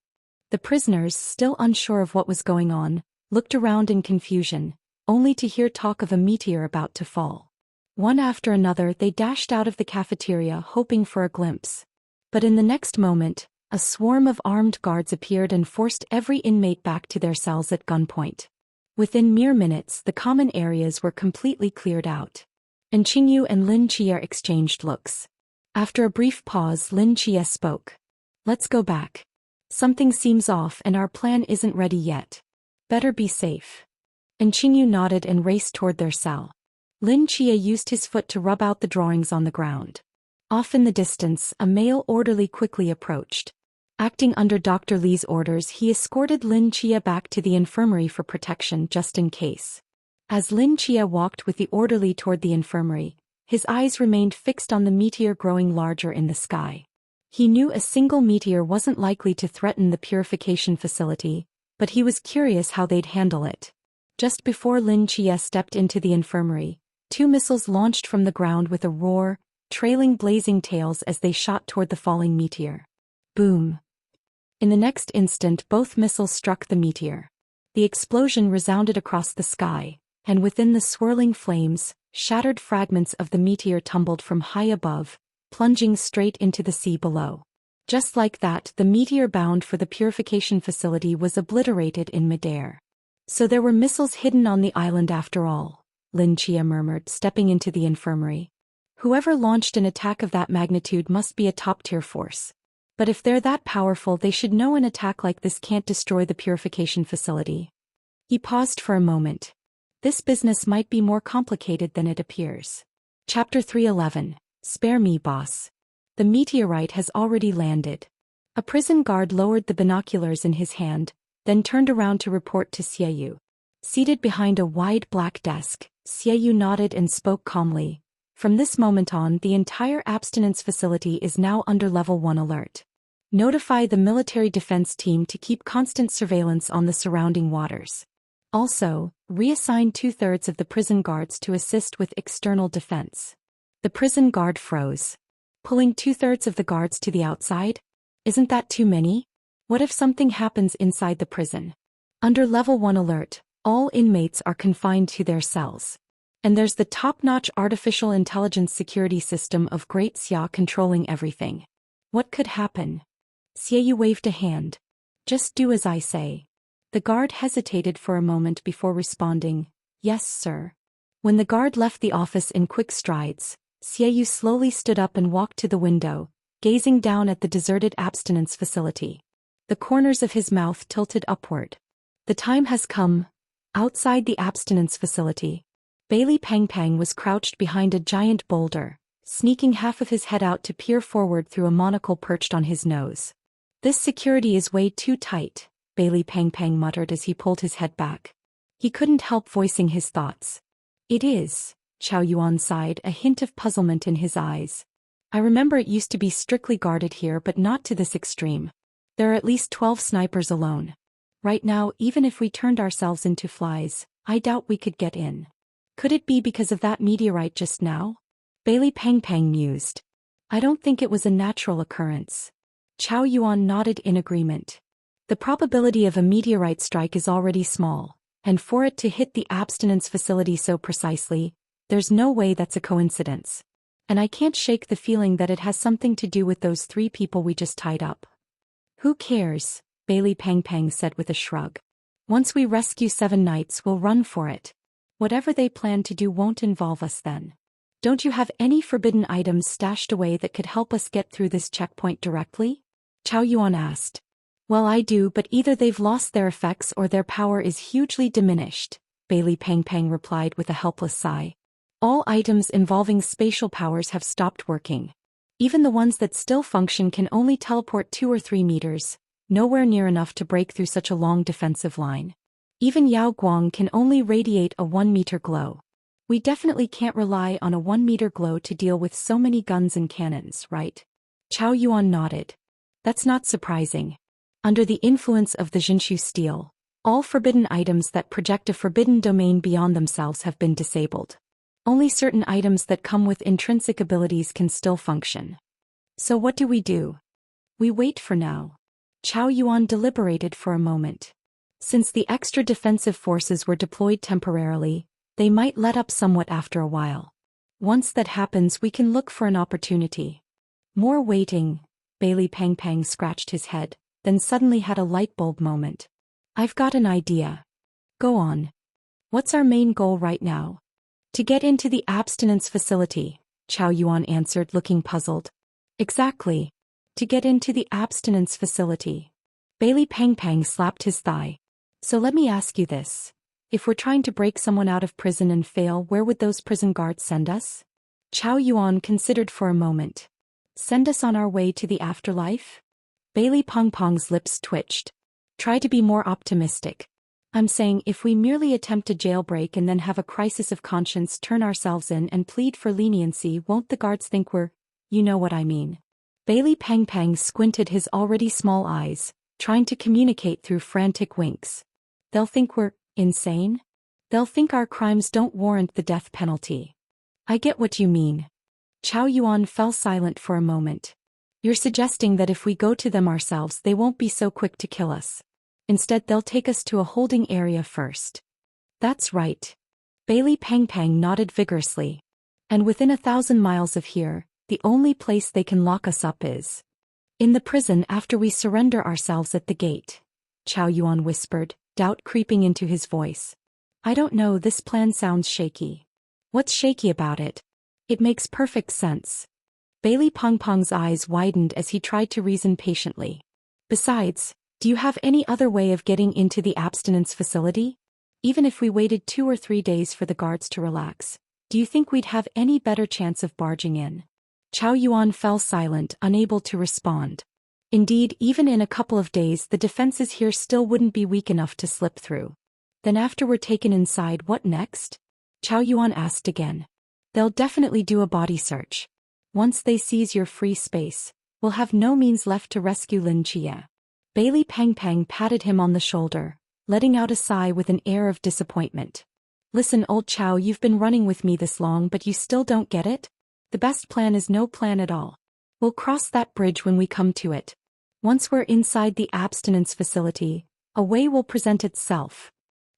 The prisoners, still unsure of what was going on, looked around in confusion, only to hear talk of a meteor about to fall. One after another they dashed out of the cafeteria hoping for a glimpse. But in the next moment, a swarm of armed guards appeared and forced every inmate back to their cells at gunpoint. Within mere minutes, the common areas were completely cleared out. Qingyu and Lin Jie exchanged looks. After a brief pause, Lin Jie spoke. Let's go back. Something seems off and our plan isn't ready yet. Better be safe. Qingyu nodded and raced toward their cell. Lin Jie used his foot to rub out the drawings on the ground. Off in the distance, a male orderly quickly approached. Acting under Dr. Li's orders, he escorted Lin Jie back to the infirmary for protection just in case. As Lin Jie walked with the orderly toward the infirmary, his eyes remained fixed on the meteor growing larger in the sky. He knew a single meteor wasn't likely to threaten the purification facility, but he was curious how they'd handle it. Just before Lin Jie stepped into the infirmary, 2 missiles launched from the ground with a roar, trailing blazing tails as they shot toward the falling meteor. Boom! In the next instant, both missiles struck the meteor. The explosion resounded across the sky, and within the swirling flames, shattered fragments of the meteor tumbled from high above, plunging straight into the sea below. Just like that, the meteor bound for the purification facility was obliterated in midair. So there were missiles hidden on the island after all, Lin Jie murmured, stepping into the infirmary. Whoever launched an attack of that magnitude must be a top-tier force. But if they're that powerful, they should know an attack like this can't destroy the purification facility. He paused for a moment. This business might be more complicated than it appears. Chapter 311. Spare me, boss. The meteorite has already landed. A prison guard lowered the binoculars in his hand, then turned around to report to Xieyu. Seated behind a wide black desk, Xieyu nodded and spoke calmly. From this moment on, the entire abstinence facility is now under Level 1 alert. Notify the military defense team to keep constant surveillance on the surrounding waters. Also, reassign 2/3 of the prison guards to assist with external defense. The prison guard froze. Pulling 2/3 of the guards to the outside? Isn't that too many? What if something happens inside the prison? Under Level 1 alert, all inmates are confined to their cells. And there's the top-notch artificial intelligence security system of Great Xia controlling everything. What could happen? Xieyu waved a hand. Just do as I say. The guard hesitated for a moment before responding, yes, sir. When the guard left the office in quick strides, Xieyu slowly stood up and walked to the window, gazing down at the deserted abstinence facility. The corners of his mouth tilted upward. The time has come. Outside the abstinence facility, Bailey Pang Pang was crouched behind a giant boulder, sneaking half of his head out to peer forward through a monocle perched on his nose. This security is way too tight, Bailey Pang Pang muttered as he pulled his head back. He couldn't help voicing his thoughts. It is, Chow Yuan sighed, a hint of puzzlement in his eyes. I remember it used to be strictly guarded here, but not to this extreme. There are at least 12 snipers alone. Right now, even if we turned ourselves into flies, I doubt we could get in. Could it be because of that meteorite just now? Bailey Pang Pang mused. I don't think it was a natural occurrence. Chow Yuan nodded in agreement. The probability of a meteorite strike is already small, and for it to hit the abstinence facility so precisely, there's no way that's a coincidence. And I can't shake the feeling that it has something to do with those 3 people we just tied up. Who cares? Bailey Pang Pang said with a shrug. Once we rescue 7 knights, we'll run for it. Whatever they plan to do won't involve us then. Don't you have any forbidden items stashed away that could help us get through this checkpoint directly? Chow Yuan asked. Well, I do, but either they've lost their effects or their power is hugely diminished, Bailey Pang Pang replied with a helpless sigh. All items involving spatial powers have stopped working. Even the ones that still function can only teleport 2 or 3 meters, nowhere near enough to break through such a long defensive line. Even Yao Guang can only radiate a 1-meter glow. We definitely can't rely on a 1-meter glow to deal with so many guns and cannons, right? Chow Yuan nodded. That's not surprising. Under the influence of the Jinshu steel, all forbidden items that project a forbidden domain beyond themselves have been disabled. Only certain items that come with intrinsic abilities can still function. So what do? We wait for now. Chow Yuan deliberated for a moment. Since the extra defensive forces were deployed temporarily, they might let up somewhat after a while. Once that happens, we can look for an opportunity. More waiting. Bailey Pang Pang scratched his head, then suddenly had a light bulb moment. I've got an idea. Go on. What's our main goal right now? To get into the abstinence facility, Chow Yuan answered, looking puzzled. Exactly. To get into the abstinence facility. Bailey Pang Pang slapped his thigh. So let me ask you this. If we're trying to break someone out of prison and fail, where would those prison guards send us? Chow Yuan considered for a moment. Send us on our way to the afterlife? Bailey Pang Pang's lips twitched. Try to be more optimistic. I'm saying if we merely attempt a jailbreak and then have a crisis of conscience, turn ourselves in and plead for leniency, won't the guards think we're, you know what I mean? Bailey Pang Pang squinted his already small eyes, trying to communicate through frantic winks. They'll think we're insane? They'll think our crimes don't warrant the death penalty. I get what you mean. Chow Yuan fell silent for a moment. You're suggesting that if we go to them ourselves, they won't be so quick to kill us. Instead, they'll take us to a holding area first. That's right. Bailey Pang Pang nodded vigorously. And within 1,000 miles of here, the only place they can lock us up is in the prison after we surrender ourselves at the gate. Chow Yuan whispered, doubt creeping into his voice. I don't know, this plan sounds shaky. What's shaky about it? It makes perfect sense. Bailey Pang Pang's eyes widened as he tried to reason patiently. Besides, do you have any other way of getting into the abstinence facility? Even if we waited 2 or 3 days for the guards to relax, do you think we'd have any better chance of barging in? Chow Yuan fell silent, unable to respond. Indeed, even in a couple of days, the defenses here still wouldn't be weak enough to slip through. Then after we're taken inside, what next? Chow Yuan asked again. They'll definitely do a body search. Once they seize your free space, we'll have no means left to rescue Lin Chia. Bailey Pang Pang patted him on the shoulder, letting out a sigh with an air of disappointment. Listen, old Chow, you've been running with me this long, but you still don't get it? The best plan is no plan at all. We'll cross that bridge when we come to it. Once we're inside the abstinence facility, a way will present itself.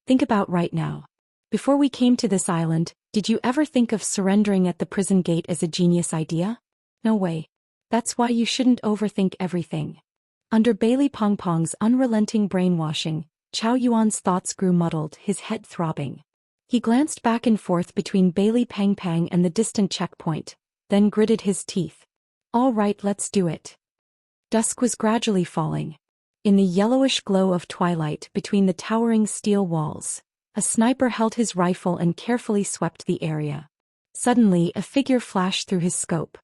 Think about right now. Before we came to this island, did you ever think of surrendering at the prison gate as a genius idea? No way. That's why you shouldn't overthink everything. Under Bailey Pang Pang's unrelenting brainwashing, Chow Yuan's thoughts grew muddled, his head throbbing. He glanced back and forth between Bailey Pang Pang and the distant checkpoint, then gritted his teeth. All right, let's do it. Dusk was gradually falling. In the yellowish glow of twilight between the towering steel walls, a sniper held his rifle and carefully swept the area. Suddenly, a figure flashed through his scope.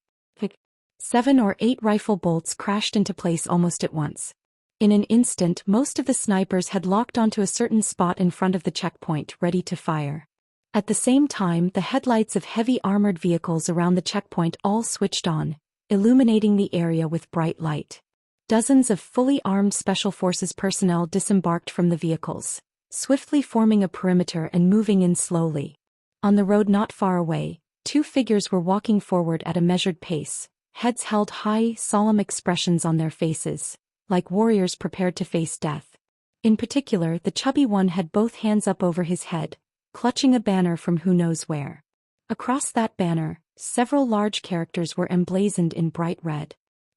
7 or 8 rifle bolts crashed into place almost at once. In an instant, most of the snipers had locked onto a certain spot in front of the checkpoint, ready to fire. At the same time, the headlights of heavy armored vehicles around the checkpoint all switched on, illuminating the area with bright light. Dozens of fully armed Special Forces personnel disembarked from the vehicles, swiftly forming a perimeter and moving in slowly. On the road not far away, 2 figures were walking forward at a measured pace, heads held high, solemn expressions on their faces, like warriors prepared to face death. In particular, the chubby one had both hands up over his head, clutching a banner from who knows where. Across that banner, several large characters were emblazoned in bright red.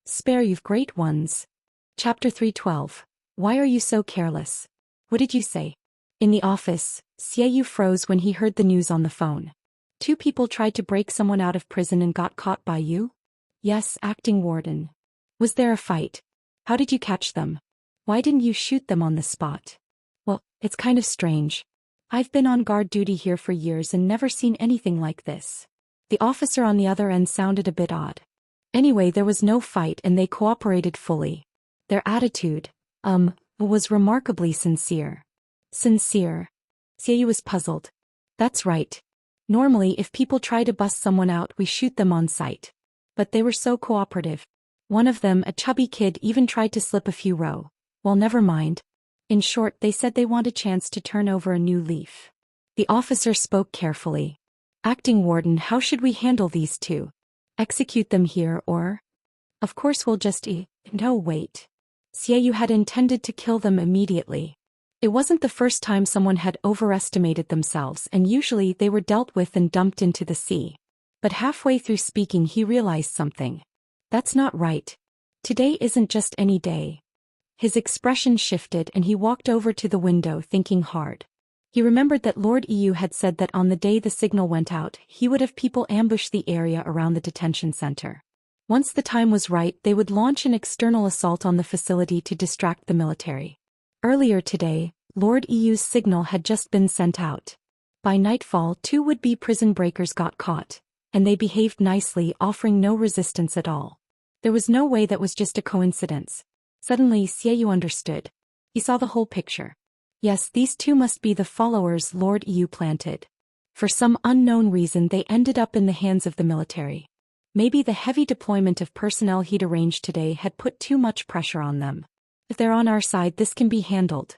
"Spare you great ones." Chapter 312. Why are you so careless? What did you say? In the office, Xiaoyu froze when he heard the news on the phone. 2 people tried to break someone out of prison and got caught by you? Yes, acting warden. Was there a fight? How did you catch them? Why didn't you shoot them on the spot? Well, it's kind of strange. I've been on guard duty here for years and never seen anything like this. The officer on the other end sounded a bit odd. Anyway, there was no fight and they cooperated fully. Their attitude, was remarkably sincere. Sincere? Xiaoyu was puzzled. That's right. Normally, if people try to bust someone out, we shoot them on sight. But they were so cooperative. One of them, a chubby kid, even tried to slip a few row. Well, never mind. In short, they said they want a chance to turn over a new leaf. The officer spoke carefully. Acting warden, how should we handle these 2? Execute them here or? Of course we'll just No, wait. Xiaoyu had intended to kill them immediately. It wasn't the first time someone had overestimated themselves, and usually they were dealt with and dumped into the sea. But halfway through speaking he realized something. That's not right. Today isn't just any day. His expression shifted and he walked over to the window, thinking hard. He remembered that Lord EU had said that on the day the signal went out, he would have people ambush the area around the detention center. Once the time was right, they would launch an external assault on the facility to distract the military. Earlier today, Lord EU's signal had just been sent out. By nightfall, 2 would-be prison breakers got caught, and they behaved nicely, offering no resistance at all. There was no way that was just a coincidence. Suddenly, Xiaoyu understood. He saw the whole picture. Yes, these 2 must be the followers Lord EU planted. For some unknown reason they ended up in the hands of the military. Maybe the heavy deployment of personnel he'd arranged today had put too much pressure on them. If they're on our side, this can be handled.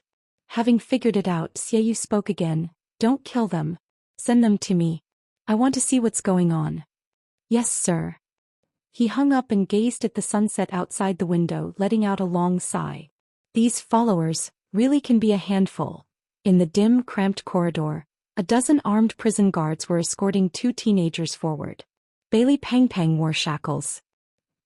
Having figured it out, Xiaoyu spoke again. Don't kill them. Send them to me. I want to see what's going on. Yes, sir. He hung up and gazed at the sunset outside the window, letting out a long sigh. These followers really can be a handful. In the dim, cramped corridor, a dozen armed prison guards were escorting 2 teenagers forward. Bailey Pang Pang wore shackles.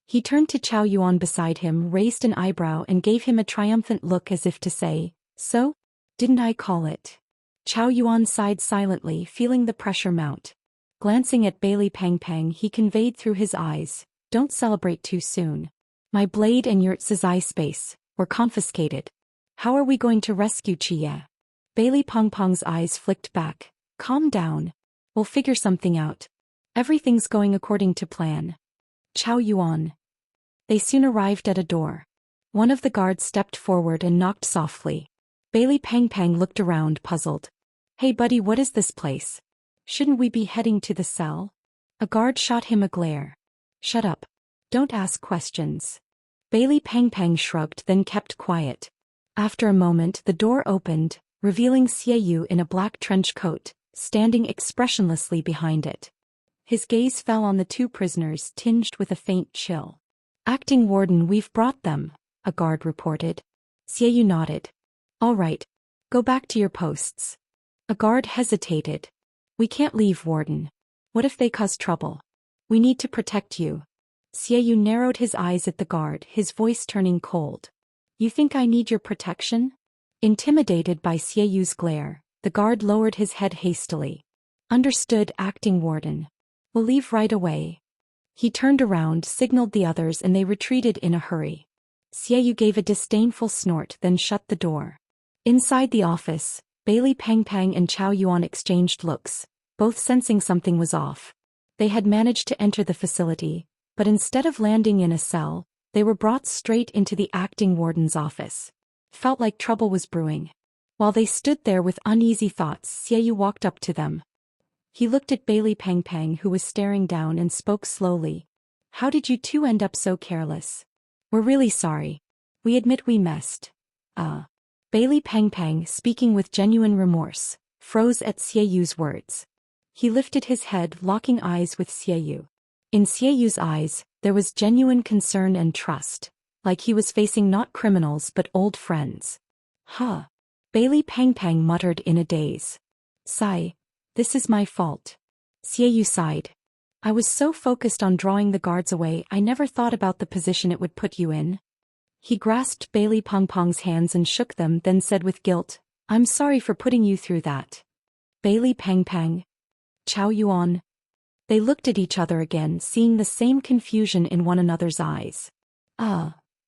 He turned to Chow Yuan beside him, raised an eyebrow and gave him a triumphant look as if to say, "So? Didn't I call it?" Chow Yuan sighed silently, feeling the pressure mount. Glancing at Bailey Pang Pang, he conveyed through his eyes, "Don't celebrate too soon. My blade and your Zai space were confiscated. How are we going to rescue Chia?" Bailey Pong Pong's eyes flicked back. "Calm down. We'll figure something out. Everything's going according to plan." Chow Yuan. They soon arrived at a door. One of the guards stepped forward and knocked softly. Bailey Pang Pang looked around, puzzled. "Hey buddy, what is this place? Shouldn't we be heading to the cell?" A guard shot him a glare. "Shut up. Don't ask questions." Bailey Pang Pang shrugged, then kept quiet. After a moment the door opened, revealing Xiaoyu in a black trench coat, standing expressionlessly behind it. His gaze fell on the 2 prisoners, tinged with a faint chill. "Acting warden, we've brought them," a guard reported. Xiaoyu nodded. "All right. Go back to your posts." A guard hesitated. "We can't leave, warden. What if they cause trouble? We need to protect you." Xiaoyu narrowed his eyes at the guard, his voice turning cold. "You think I need your protection?" Intimidated by Xiaoyu's glare, the guard lowered his head hastily. "Understood, acting warden. We'll leave right away." He turned around, signaled the others, and they retreated in a hurry. Xiaoyu gave a disdainful snort then shut the door. Inside the office, Bailey Peng Peng and Chao Yuan exchanged looks, both sensing something was off. They had managed to enter the facility, but instead of landing in a cell, they were brought straight into the acting warden's office. Felt like trouble was brewing. While they stood there with uneasy thoughts, Xiaoyu walked up to them. He looked at Bailey Peng Peng, who was staring down, and spoke slowly. "How did you two end up so careless? We're really sorry. We admit we messed." Bailey Peng Peng, speaking with genuine remorse, froze at Xiaoyu's words. He lifted his head, locking eyes with Xiaoyu. In Xiaoyu's eyes, there was genuine concern and trust, like he was facing not criminals but old friends. "Huh." Bailey Peng Peng muttered in a daze. "Sigh. This is my fault." Xiaoyu sighed. "I was so focused on drawing the guards away I never thought about the position it would put you in." He grasped Bailey Peng Peng's hands and shook them, then said with guilt, "I'm sorry for putting you through that." Bailey Peng Peng. Chao Yuan. They looked at each other again, seeing the same confusion in one another's eyes.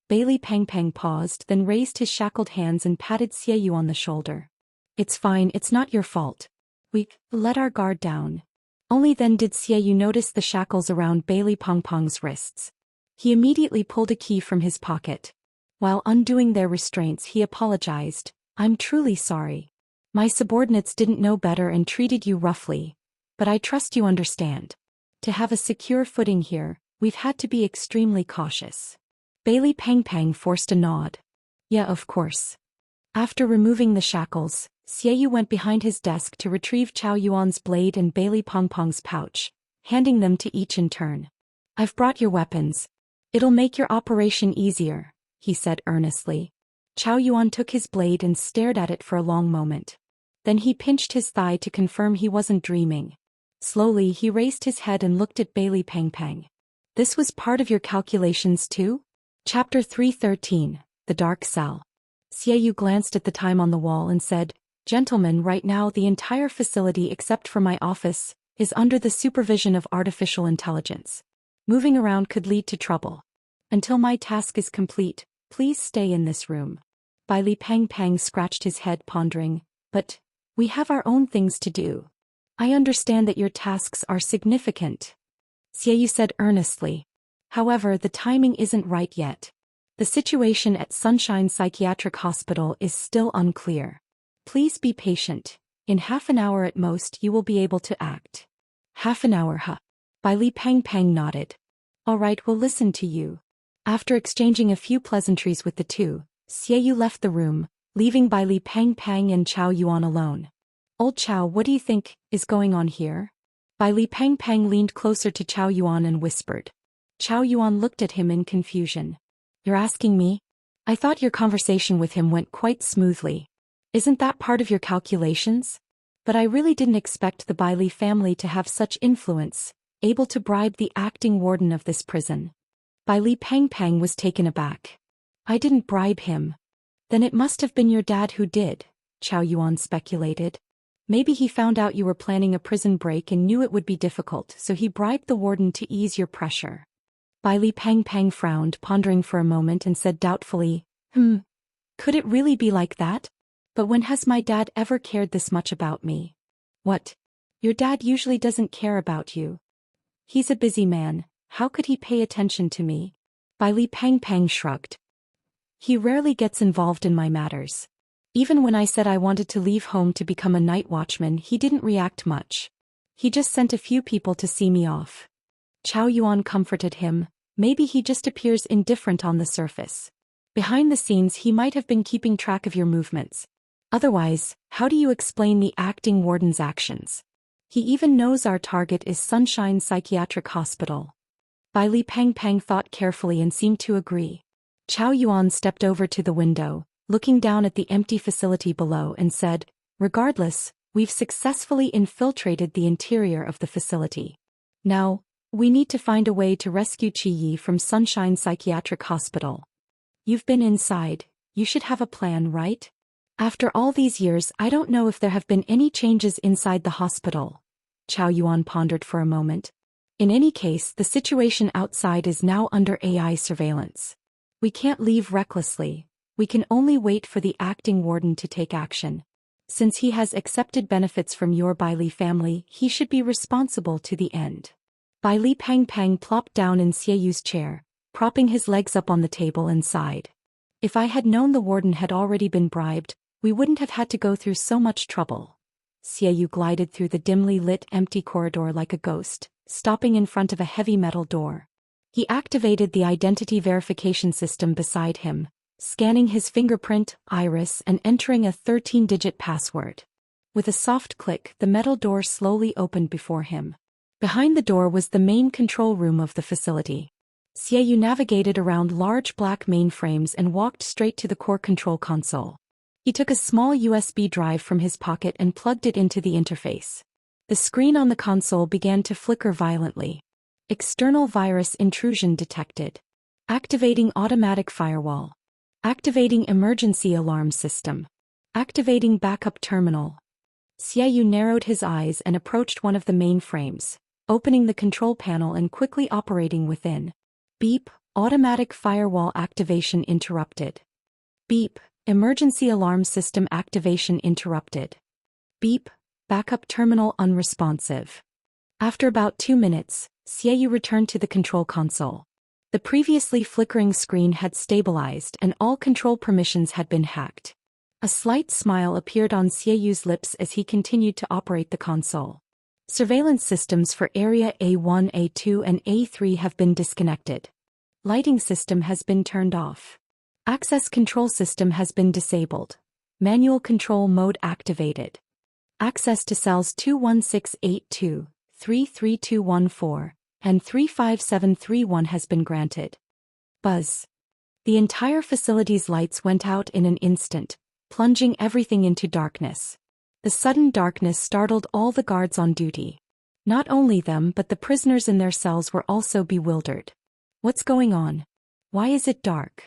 Bailey Peng Peng paused, then raised his shackled hands and patted Xiaoyu on the shoulder. "It's fine, it's not your fault. We let our guard down." Only then did Xiaoyu notice the shackles around Bailey Peng Peng's wrists. He immediately pulled a key from his pocket. While undoing their restraints, he apologized. "I'm truly sorry. My subordinates didn't know better and treated you roughly, but I trust you understand. To have a secure footing here, we've had to be extremely cautious." Bailey Peng Peng forced a nod. "Yeah, of course." After removing the shackles, Xiaoyu went behind his desk to retrieve Chao Yuan's blade and Bailey Peng Peng's pouch, handing them to each in turn. "I've brought your weapons. It'll make your operation easier," he said earnestly. Chao Yuan took his blade and stared at it for a long moment. Then he pinched his thigh to confirm he wasn't dreaming. Slowly he raised his head and looked at Bailey Peng Peng. "This was part of your calculations too?" Chapter 313, The Dark Cell. Xiaoyu glanced at the time on the wall and said, "Gentlemen, right now the entire facility except for my office is under the supervision of artificial intelligence. Moving around could lead to trouble. Until my task is complete, please stay in this room." Bailey Peng Peng scratched his head, pondering, "But we have our own things to do." "I understand that your tasks are significant," Xiaoyu said earnestly. "However, the timing isn't right yet. The situation at Sunshine Psychiatric Hospital is still unclear. Please be patient. In half an hour at most you will be able to act." "Half an hour, huh?" Bailey Peng Peng nodded. "All right, we'll listen to you." After exchanging a few pleasantries with the two, Xiaoyu left the room, leaving Bailey Peng Peng and Chao Yuan alone. "Old Chao, what do you think is going on here?" Bailey Peng Peng leaned closer to Chao Yuan and whispered. Chao Yuan looked at him in confusion. "You're asking me? I thought your conversation with him went quite smoothly. Isn't that part of your calculations? But I really didn't expect the Bailey family to have such influence, able to bribe the acting warden of this prison." Bailey Peng Peng was taken aback. "I didn't bribe him." "Then it must have been your dad who did," Chao Yuan speculated. "Maybe he found out you were planning a prison break and knew it would be difficult, so he bribed the warden to ease your pressure." Bailey Peng Peng frowned, pondering for a moment, and said doubtfully, Could it really be like that? But when has my dad ever cared this much about me?" "What? Your dad usually doesn't care about you. He's a busy man. How could he pay attention to me?" Bailey Peng Peng shrugged. "He rarely gets involved in my matters. Even when I said I wanted to leave home to become a night watchman, he didn't react much. He just sent a few people to see me off." Chao Yuan comforted him. "Maybe he just appears indifferent on the surface. Behind the scenes he might have been keeping track of your movements. Otherwise, how do you explain the acting warden's actions? He even knows our target is Sunshine Psychiatric Hospital." Bailey Peng Peng thought carefully and seemed to agree. Chao Yuan stepped over to the window, looking down at the empty facility below, and said, "Regardless, we've successfully infiltrated the interior of the facility. Now, we need to find a way to rescue Qi Yi from Sunshine Psychiatric Hospital. You've been inside, you should have a plan, right? After all these years, I don't know if there have been any changes inside the hospital." Chao Yuan pondered for a moment. "In any case, the situation outside is now under AI surveillance. We can't leave recklessly. We can only wait for the acting warden to take action. Since he has accepted benefits from your Bai Li family, he should be responsible to the end. Bai Li Pang Pang plopped down in Xie Yu's chair, propping his legs up on the table and sighed. If I had known the warden had already been bribed, we wouldn't have had to go through so much trouble. Xie Yu glided through the dimly lit empty corridor like a ghost, stopping in front of a heavy metal door. He activated the identity verification system beside him, scanning his fingerprint, iris, and entering a 13-digit password. With a soft click, the metal door slowly opened before him. Behind the door was the main control room of the facility. Xie Yu navigated around large black mainframes and walked straight to the core control console. He took a small USB drive from his pocket and plugged it into the interface. The screen on the console began to flicker violently. External virus intrusion detected. Activating automatic firewall. Activating emergency alarm system. Activating backup terminal. Xie Yu narrowed his eyes and approached one of the mainframes, opening the control panel and quickly operating within. Beep, automatic firewall activation interrupted. Beep, emergency alarm system activation interrupted. Beep, backup terminal unresponsive. After about 2 minutes, Xie Yu returned to the control console. The previously flickering screen had stabilized and all control permissions had been hacked. A slight smile appeared on Xie Yu's lips as he continued to operate the console. Surveillance systems for Area A1, A2 and A3 have been disconnected. Lighting system has been turned off. Access control system has been disabled. Manual control mode activated. Access to cells 21682, 33214, and 35731 has been granted. Buzz. The entire facility's lights went out in an instant, plunging everything into darkness. The sudden darkness startled all the guards on duty. Not only them but the prisoners in their cells were also bewildered. What's going on? Why is it dark?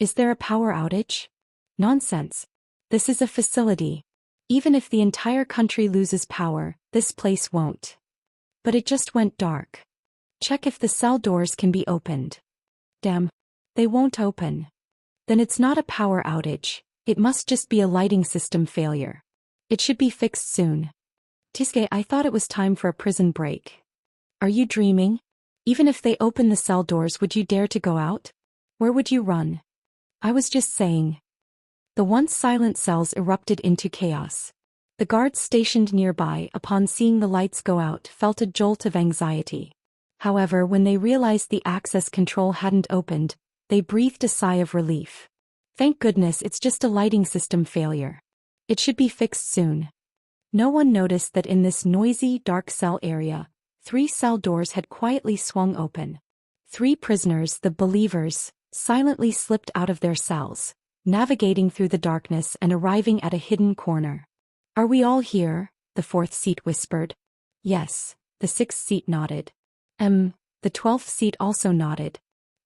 Is there a power outage? Nonsense. This is a facility. Even if the entire country loses power, this place won't. But it just went dark. Check if the cell doors can be opened. Damn. They won't open. Then it's not a power outage, it must just be a lighting system failure. It should be fixed soon. Tisuke, I thought it was time for a prison break. Are you dreaming? Even if they open the cell doors, would you dare to go out? Where would you run? I was just saying. The once silent cells erupted into chaos. The guards stationed nearby, upon seeing the lights go out, felt a jolt of anxiety. However, when they realized the access control hadn't opened, they breathed a sigh of relief. Thank goodness it's just a lighting system failure. It should be fixed soon. No one noticed that in this noisy, dark cell area, 3 cell doors had quietly swung open. 3 prisoners, the believers, silently slipped out of their cells, navigating through the darkness and arriving at a hidden corner. Are we all here? The 4th seat whispered. Yes, the 6th seat nodded. The 12th seat also nodded.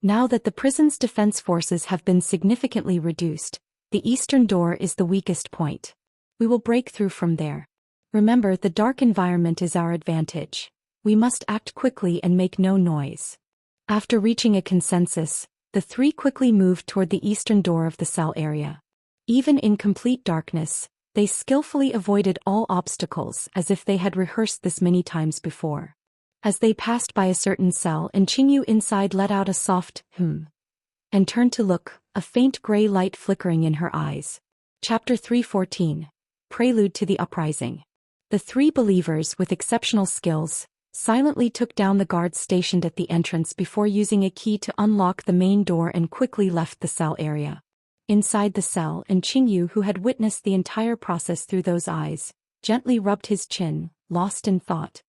Now that the prison's defense forces have been significantly reduced, the eastern door is the weakest point. We will break through from there. Remember, the dark environment is our advantage. We must act quickly and make no noise. After reaching a consensus, the 3 quickly moved toward the eastern door of the cell area. Even in complete darkness, they skillfully avoided all obstacles as if they had rehearsed this many times before. As they passed by a certain cell and Qingyu inside let out a soft, and turned to look, a faint gray light flickering in her eyes. Chapter 314. Prelude to the Uprising. The 3 believers with exceptional skills silently took down the guards stationed at the entrance before using a key to unlock the main door and quickly left the cell area. Inside the cell, and Qingyu, who had witnessed the entire process through those eyes, gently rubbed his chin, lost in thought.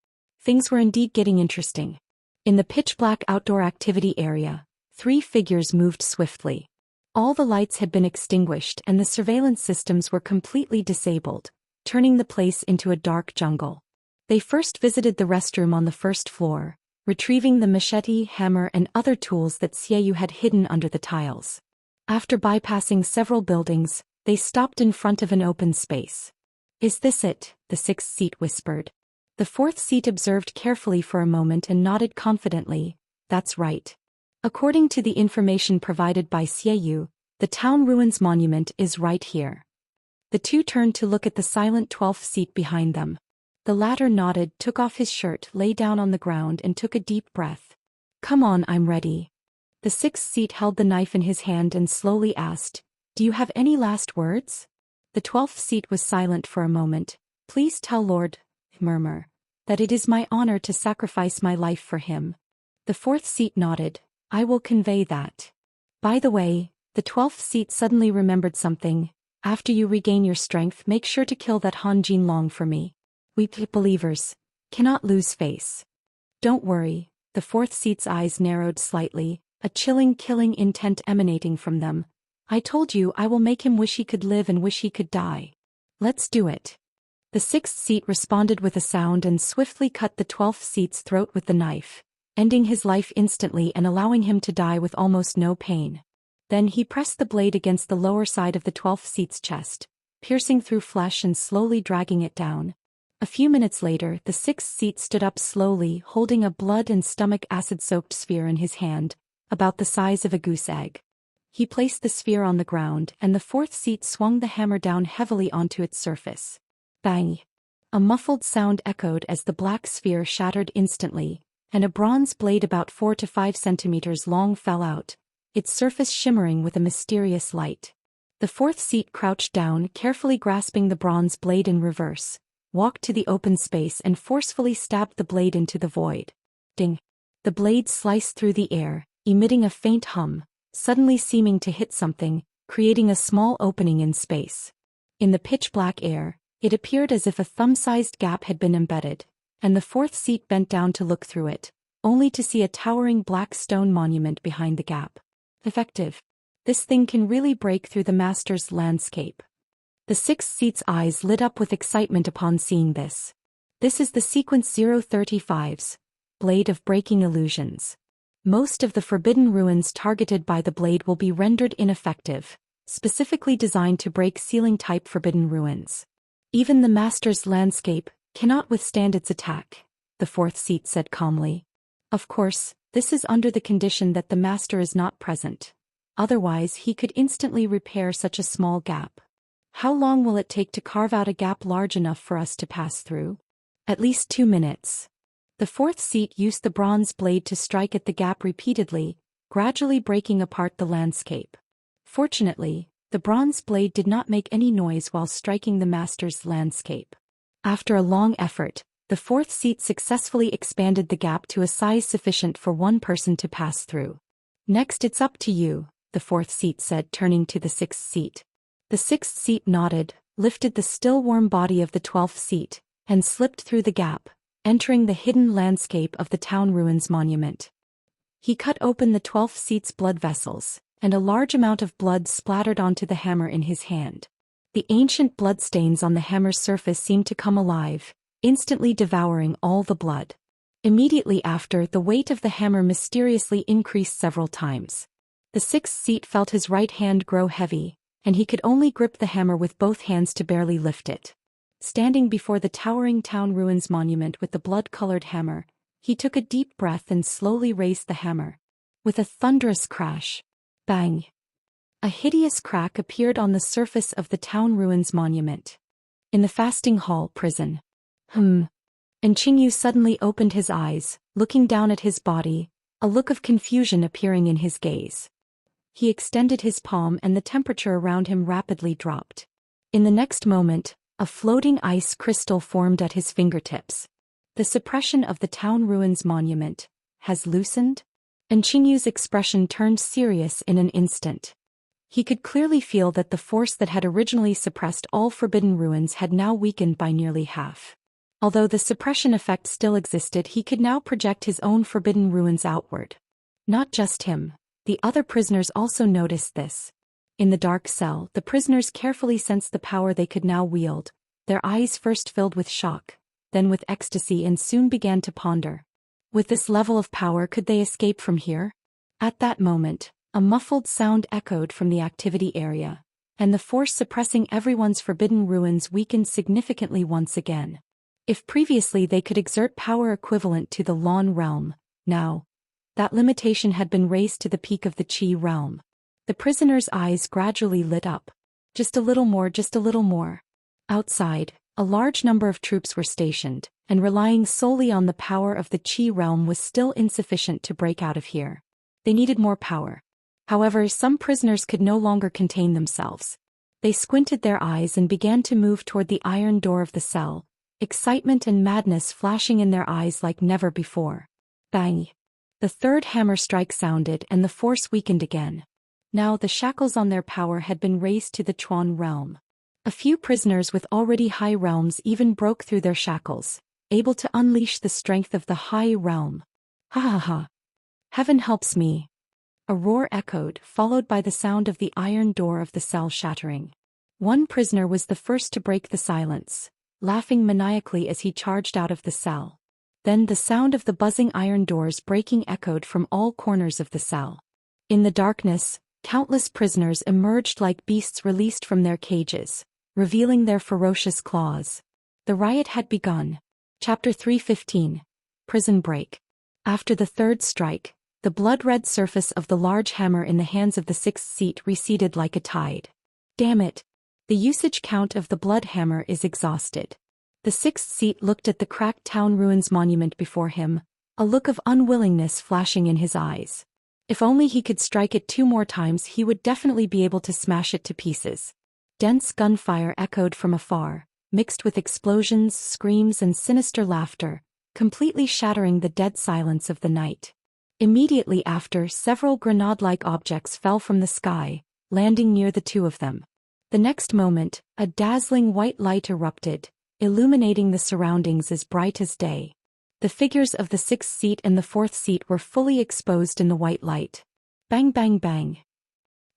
Things were indeed getting interesting. In the pitch-black outdoor activity area, 3 figures moved swiftly. All the lights had been extinguished and the surveillance systems were completely disabled, turning the place into a dark jungle. They first visited the restroom on the 1st floor, retrieving the machete, hammer and other tools that Xie Yu had hidden under the tiles. After bypassing several buildings, they stopped in front of an open space. Is this it? The 6th seat whispered. The 4th seat observed carefully for a moment and nodded confidently. That's right. According to the information provided by Xieyu, the town ruins monument is right here. The two turned to look at the silent 12th seat behind them. The latter nodded, took off his shirt, lay down on the ground and took a deep breath. Come on, I'm ready. The 6th seat held the knife in his hand and slowly asked, Do you have any last words? The 12th seat was silent for a moment. Please tell Lord, murmur, that it is my honor to sacrifice my life for him. The 4th seat nodded. I will convey that. By the way, the 12th seat suddenly remembered something. After you regain your strength, make sure to kill that Han Jinlong for me. We believers cannot lose face. Don't worry. The 4th seat's eyes narrowed slightly, a chilling killing intent emanating from them. I told you I will make him wish he could live and wish he could die. Let's do it. The 6th seat responded with a sound and swiftly cut the 12th seat's throat with the knife, ending his life instantly and allowing him to die with almost no pain. Then he pressed the blade against the lower side of the 12th seat's chest, piercing through flesh and slowly dragging it down. A few minutes later, the 6th seat stood up slowly, holding a blood and stomach acid-soaked sphere in his hand, about the size of a goose egg. He placed the sphere on the ground, and the 4th seat swung the hammer down heavily onto its surface. Bang! A muffled sound echoed as the black sphere shattered instantly, and a bronze blade about 4 to 5 centimeters long fell out, its surface shimmering with a mysterious light. The 4th seat crouched down, carefully grasping the bronze blade in reverse, walked to the open space and forcefully stabbed the blade into the void. Ding! The blade sliced through the air, emitting a faint hum, suddenly seeming to hit something, creating a small opening in space. In the pitch-black air, it appeared as if a thumb-sized gap had been embedded, and the 4th seat bent down to look through it, only to see a towering black stone monument behind the gap. Effective. This thing can really break through the master's landscape. The 6th seat's eyes lit up with excitement upon seeing this. This is the sequence 035's Blade of Breaking Illusions. Most of the forbidden ruins targeted by the blade will be rendered ineffective, specifically designed to break ceiling-type forbidden ruins. Even the master's landscape cannot withstand its attack, the 4th seat said calmly. Of course, this is under the condition that the master is not present. Otherwise he could instantly repair such a small gap. How long will it take to carve out a gap large enough for us to pass through? At least 2 minutes. The 4th seat used the bronze blade to strike at the gap repeatedly, gradually breaking apart the landscape. Fortunately, the bronze blade did not make any noise while striking the master's landscape. After a long effort, the 4th seat successfully expanded the gap to a size sufficient for one person to pass through. Next, it's up to you, the 4th seat said, turning to the 6th seat. The 6th seat nodded, lifted the still warm body of the 12th seat, and slipped through the gap, entering the hidden landscape of the town ruins monument. He cut open the 12th seat's blood vessels, and a large amount of blood splattered onto the hammer in his hand. The ancient bloodstains on the hammer's surface seemed to come alive, instantly devouring all the blood. Immediately after, the weight of the hammer mysteriously increased several times. The 6th seat felt his right hand grow heavy, and he could only grip the hammer with both hands to barely lift it. Standing before the towering town ruins monument with the blood-colored hammer, he took a deep breath and slowly raised the hammer. With a thunderous crash, bang! A hideous crack appeared on the surface of the town ruins monument. In the fasting hall prison. And Qingyu suddenly opened his eyes, looking down at his body, a look of confusion appearing in his gaze. He extended his palm and the temperature around him rapidly dropped. In the next moment, a floating ice crystal formed at his fingertips. The suppression of the town ruins monument has loosened? And Qingyu's expression turned serious in an instant. He could clearly feel that the force that had originally suppressed all forbidden ruins had now weakened by nearly half. Although the suppression effect still existed, he could now project his own forbidden ruins outward. Not just him. The other prisoners also noticed this. In the dark cell, the prisoners carefully sensed the power they could now wield. Their eyes first filled with shock, then with ecstasy, and soon began to ponder. With this level of power, could they escape from here? At that moment, a muffled sound echoed from the activity area, and the force suppressing everyone's forbidden ruins weakened significantly once again. If previously they could exert power equivalent to the Lawn realm, now, That limitation had been raised to the peak of the Qi realm. The prisoner's eyes gradually lit up. Just a little more, just a little more. Outside, a large number of troops were stationed, and relying solely on the power of the Qi realm was still insufficient to break out of here. They needed more power. However, some prisoners could no longer contain themselves. They squinted their eyes and began to move toward the iron door of the cell, excitement and madness flashing in their eyes like never before. Bang! The third hammer strike sounded and the force weakened again. Now the shackles on their power had been raised to the Chuan realm. A few prisoners with already high realms even broke through their shackles, able to unleash the strength of the high realm. Ha ha ha! Heaven helps me! A roar echoed, followed by the sound of the iron door of the cell shattering. One prisoner was the first to break the silence, laughing maniacally as he charged out of the cell. Then the sound of the buzzing iron doors breaking echoed from all corners of the cell. In the darkness, countless prisoners emerged like beasts released from their cages, revealing their ferocious claws. The riot had begun. Chapter 315. Prison Break. After the third strike, the blood-red surface of the large hammer in the hands of the sixth seat receded like a tide. Damn it! The usage count of the blood hammer is exhausted. The sixth seat looked at the cracked town ruins monument before him, a look of unwillingness flashing in his eyes. If only he could strike it 2 more times, he would definitely be able to smash it to pieces. Dense gunfire echoed from afar, mixed with explosions, screams and sinister laughter, completely shattering the dead silence of the night. Immediately after, several grenade-like objects fell from the sky, landing near the two of them. The next moment, a dazzling white light erupted, illuminating the surroundings as bright as day. The figures of the sixth seat and the fourth seat were fully exposed in the white light. Bang bang bang.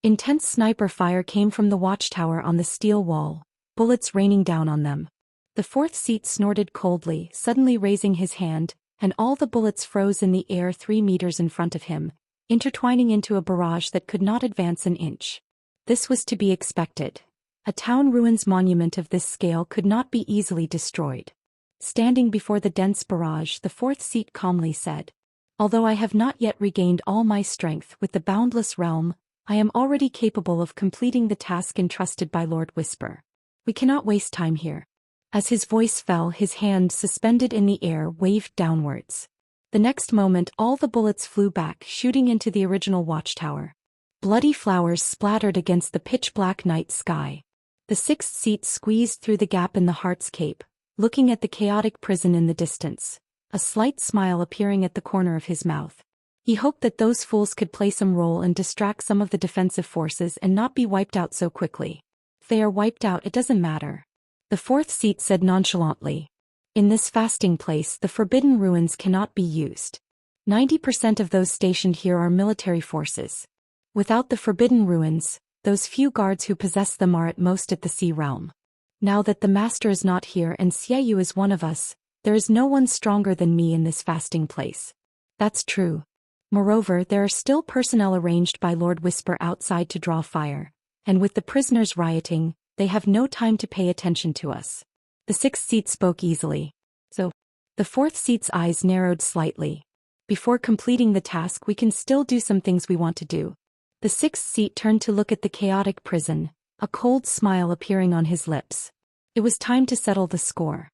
Intense sniper fire came from the watchtower on the steel wall, bullets raining down on them. The fourth seat snorted coldly, suddenly raising his hand, and all the bullets froze in the air 3 meters in front of him, intertwining into a barrage that could not advance an inch. This was to be expected. A town ruins monument of this scale could not be easily destroyed. Standing before the dense barrage, the fourth seat calmly said, "Although I have not yet regained all my strength with the boundless realm, I am already capable of completing the task entrusted by Lord Whisper. We cannot waste time here." As his voice fell, his hand suspended in the air waved downwards. The next moment all the bullets flew back, shooting into the original watchtower. Bloody flowers splattered against the pitch-black night sky. The sixth seat squeezed through the gap in the Heart's Cape, looking at the chaotic prison in the distance, a slight smile appearing at the corner of his mouth. He hoped that those fools could play some role and distract some of the defensive forces and not be wiped out so quickly. If they are wiped out, it doesn't matter. The fourth seat said nonchalantly. In this fasting place, the forbidden ruins cannot be used. 90% of those stationed here are military forces. Without the forbidden ruins, those few guards who possess them are at most at the sea realm. Now that the master is not here and Xiaoyu is one of us, there is no one stronger than me in this fasting place. That's true. Moreover, there are still personnel arranged by Lord Whisper outside to draw fire, and with the prisoners rioting, they have no time to pay attention to us. The sixth seat spoke easily. So, the fourth seat's eyes narrowed slightly. Before completing the task, we can still do some things we want to do. The sixth seat turned to look at the chaotic prison, a cold smile appearing on his lips. It was time to settle the score.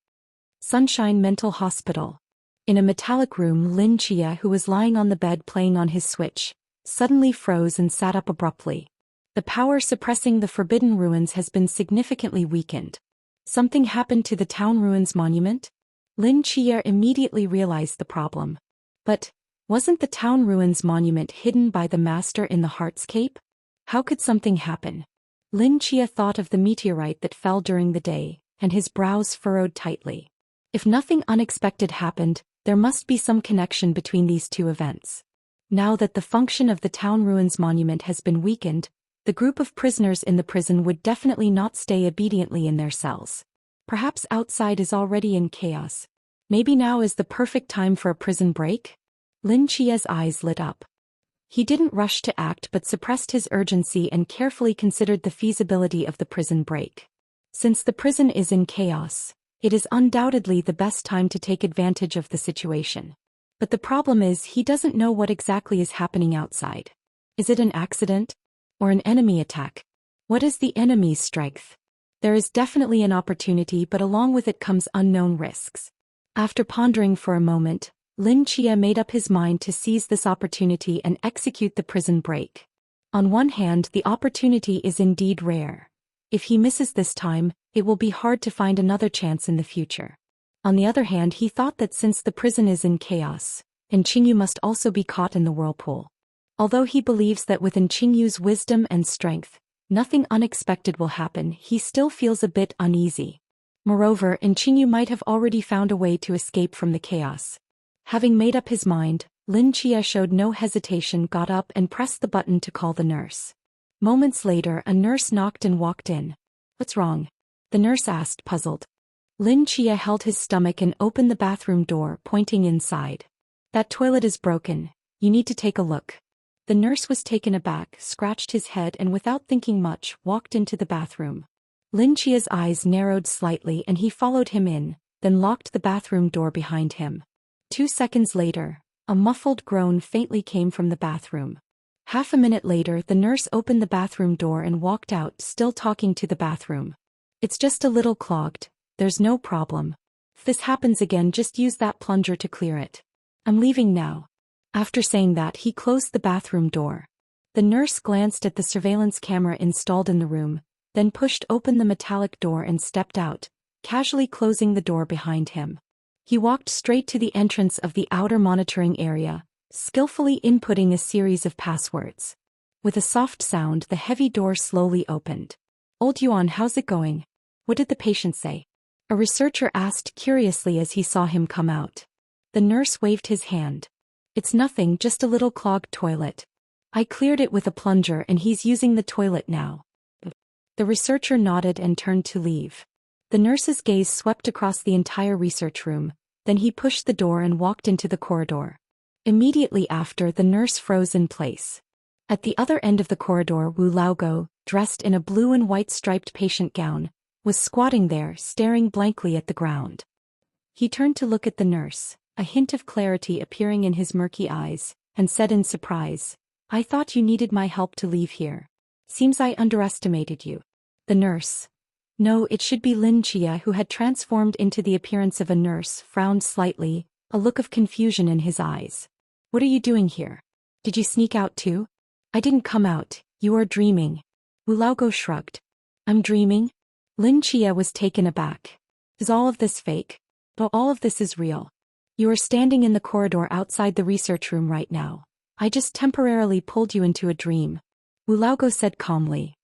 Sunshine Mental Hospital. In a metallic room, Lin Chia, who was lying on the bed playing on his Switch, suddenly froze and sat up abruptly. The power suppressing the forbidden ruins has been significantly weakened. Something happened to the town ruins monument? Lin Chia immediately realized the problem. But, wasn't the town ruins monument hidden by the master in the Heart's Cape? How could something happen? Lin Chia thought of the meteorite that fell during the day, and his brows furrowed tightly. If nothing unexpected happened, there must be some connection between these two events. Now that the function of the town ruins monument has been weakened, the group of prisoners in the prison would definitely not stay obediently in their cells. Perhaps outside is already in chaos. Maybe now is the perfect time for a prison break? Lin Chia's eyes lit up. He didn't rush to act but suppressed his urgency and carefully considered the feasibility of the prison break. Since the prison is in chaos, it is undoubtedly the best time to take advantage of the situation. But the problem is he doesn't know what exactly is happening outside. Is it an accident? Or an enemy attack? What is the enemy's strength? There is definitely an opportunity, but along with it comes unknown risks. After pondering for a moment, Lin Chia made up his mind to seize this opportunity and execute the prison break. On one hand, the opportunity is indeed rare. If he misses this time, it will be hard to find another chance in the future. On the other hand, he thought that since the prison is in chaos, Qingyu must also be caught in the whirlpool. Although he believes that with Qingyu's wisdom and strength, nothing unexpected will happen, he still feels a bit uneasy. Moreover, Qingyu might have already found a way to escape from the chaos. Having made up his mind, Lin Chia showed no hesitation, got up and pressed the button to call the nurse. Moments later, a nurse knocked and walked in. "What's wrong?" the nurse asked, puzzled. Lin Chia held his stomach and opened the bathroom door, pointing inside. "That toilet is broken. You need to take a look." The nurse was taken aback, scratched his head and without thinking much, walked into the bathroom. Lin Chia's eyes narrowed slightly and he followed him in, then locked the bathroom door behind him. 2 seconds later, a muffled groan faintly came from the bathroom. Half a minute later, the nurse opened the bathroom door and walked out, still talking to the bathroom. "It's just a little clogged. There's no problem. If this happens again, just use that plunger to clear it. I'm leaving now." After saying that, he closed the bathroom door. The nurse glanced at the surveillance camera installed in the room, then pushed open the metallic door and stepped out, casually closing the door behind him. He walked straight to the entrance of the outer monitoring area, skillfully inputting a series of passwords. With a soft sound, the heavy door slowly opened. "Old Yuan, how's it going? What did the patient say?" a researcher asked curiously as he saw him come out. The nurse waved his hand. "It's nothing, just a little clogged toilet. I cleared it with a plunger and he's using the toilet now." The researcher nodded and turned to leave. The nurse's gaze swept across the entire research room, then he pushed the door and walked into the corridor. Immediately after, the nurse froze in place. At the other end of the corridor, Wu Laogo, dressed in a blue and white striped patient gown, was squatting there, staring blankly at the ground. He turned to look at the nurse, a hint of clarity appearing in his murky eyes, and said in surprise, "I thought you needed my help to leave here. Seems I underestimated you." The nurse, no, it should be Lin Chia, who had transformed into the appearance of a nurse, frowned slightly, a look of confusion in his eyes. "What are you doing here? Did you sneak out too?" "I didn't come out, you are dreaming." Wu Laogo shrugged. "I'm dreaming?" Lin Chia was taken aback. "Is all of this fake? Well, all of this is real. You are standing in the corridor outside the research room right now. I just temporarily pulled you into a dream," Wu Laogo said calmly.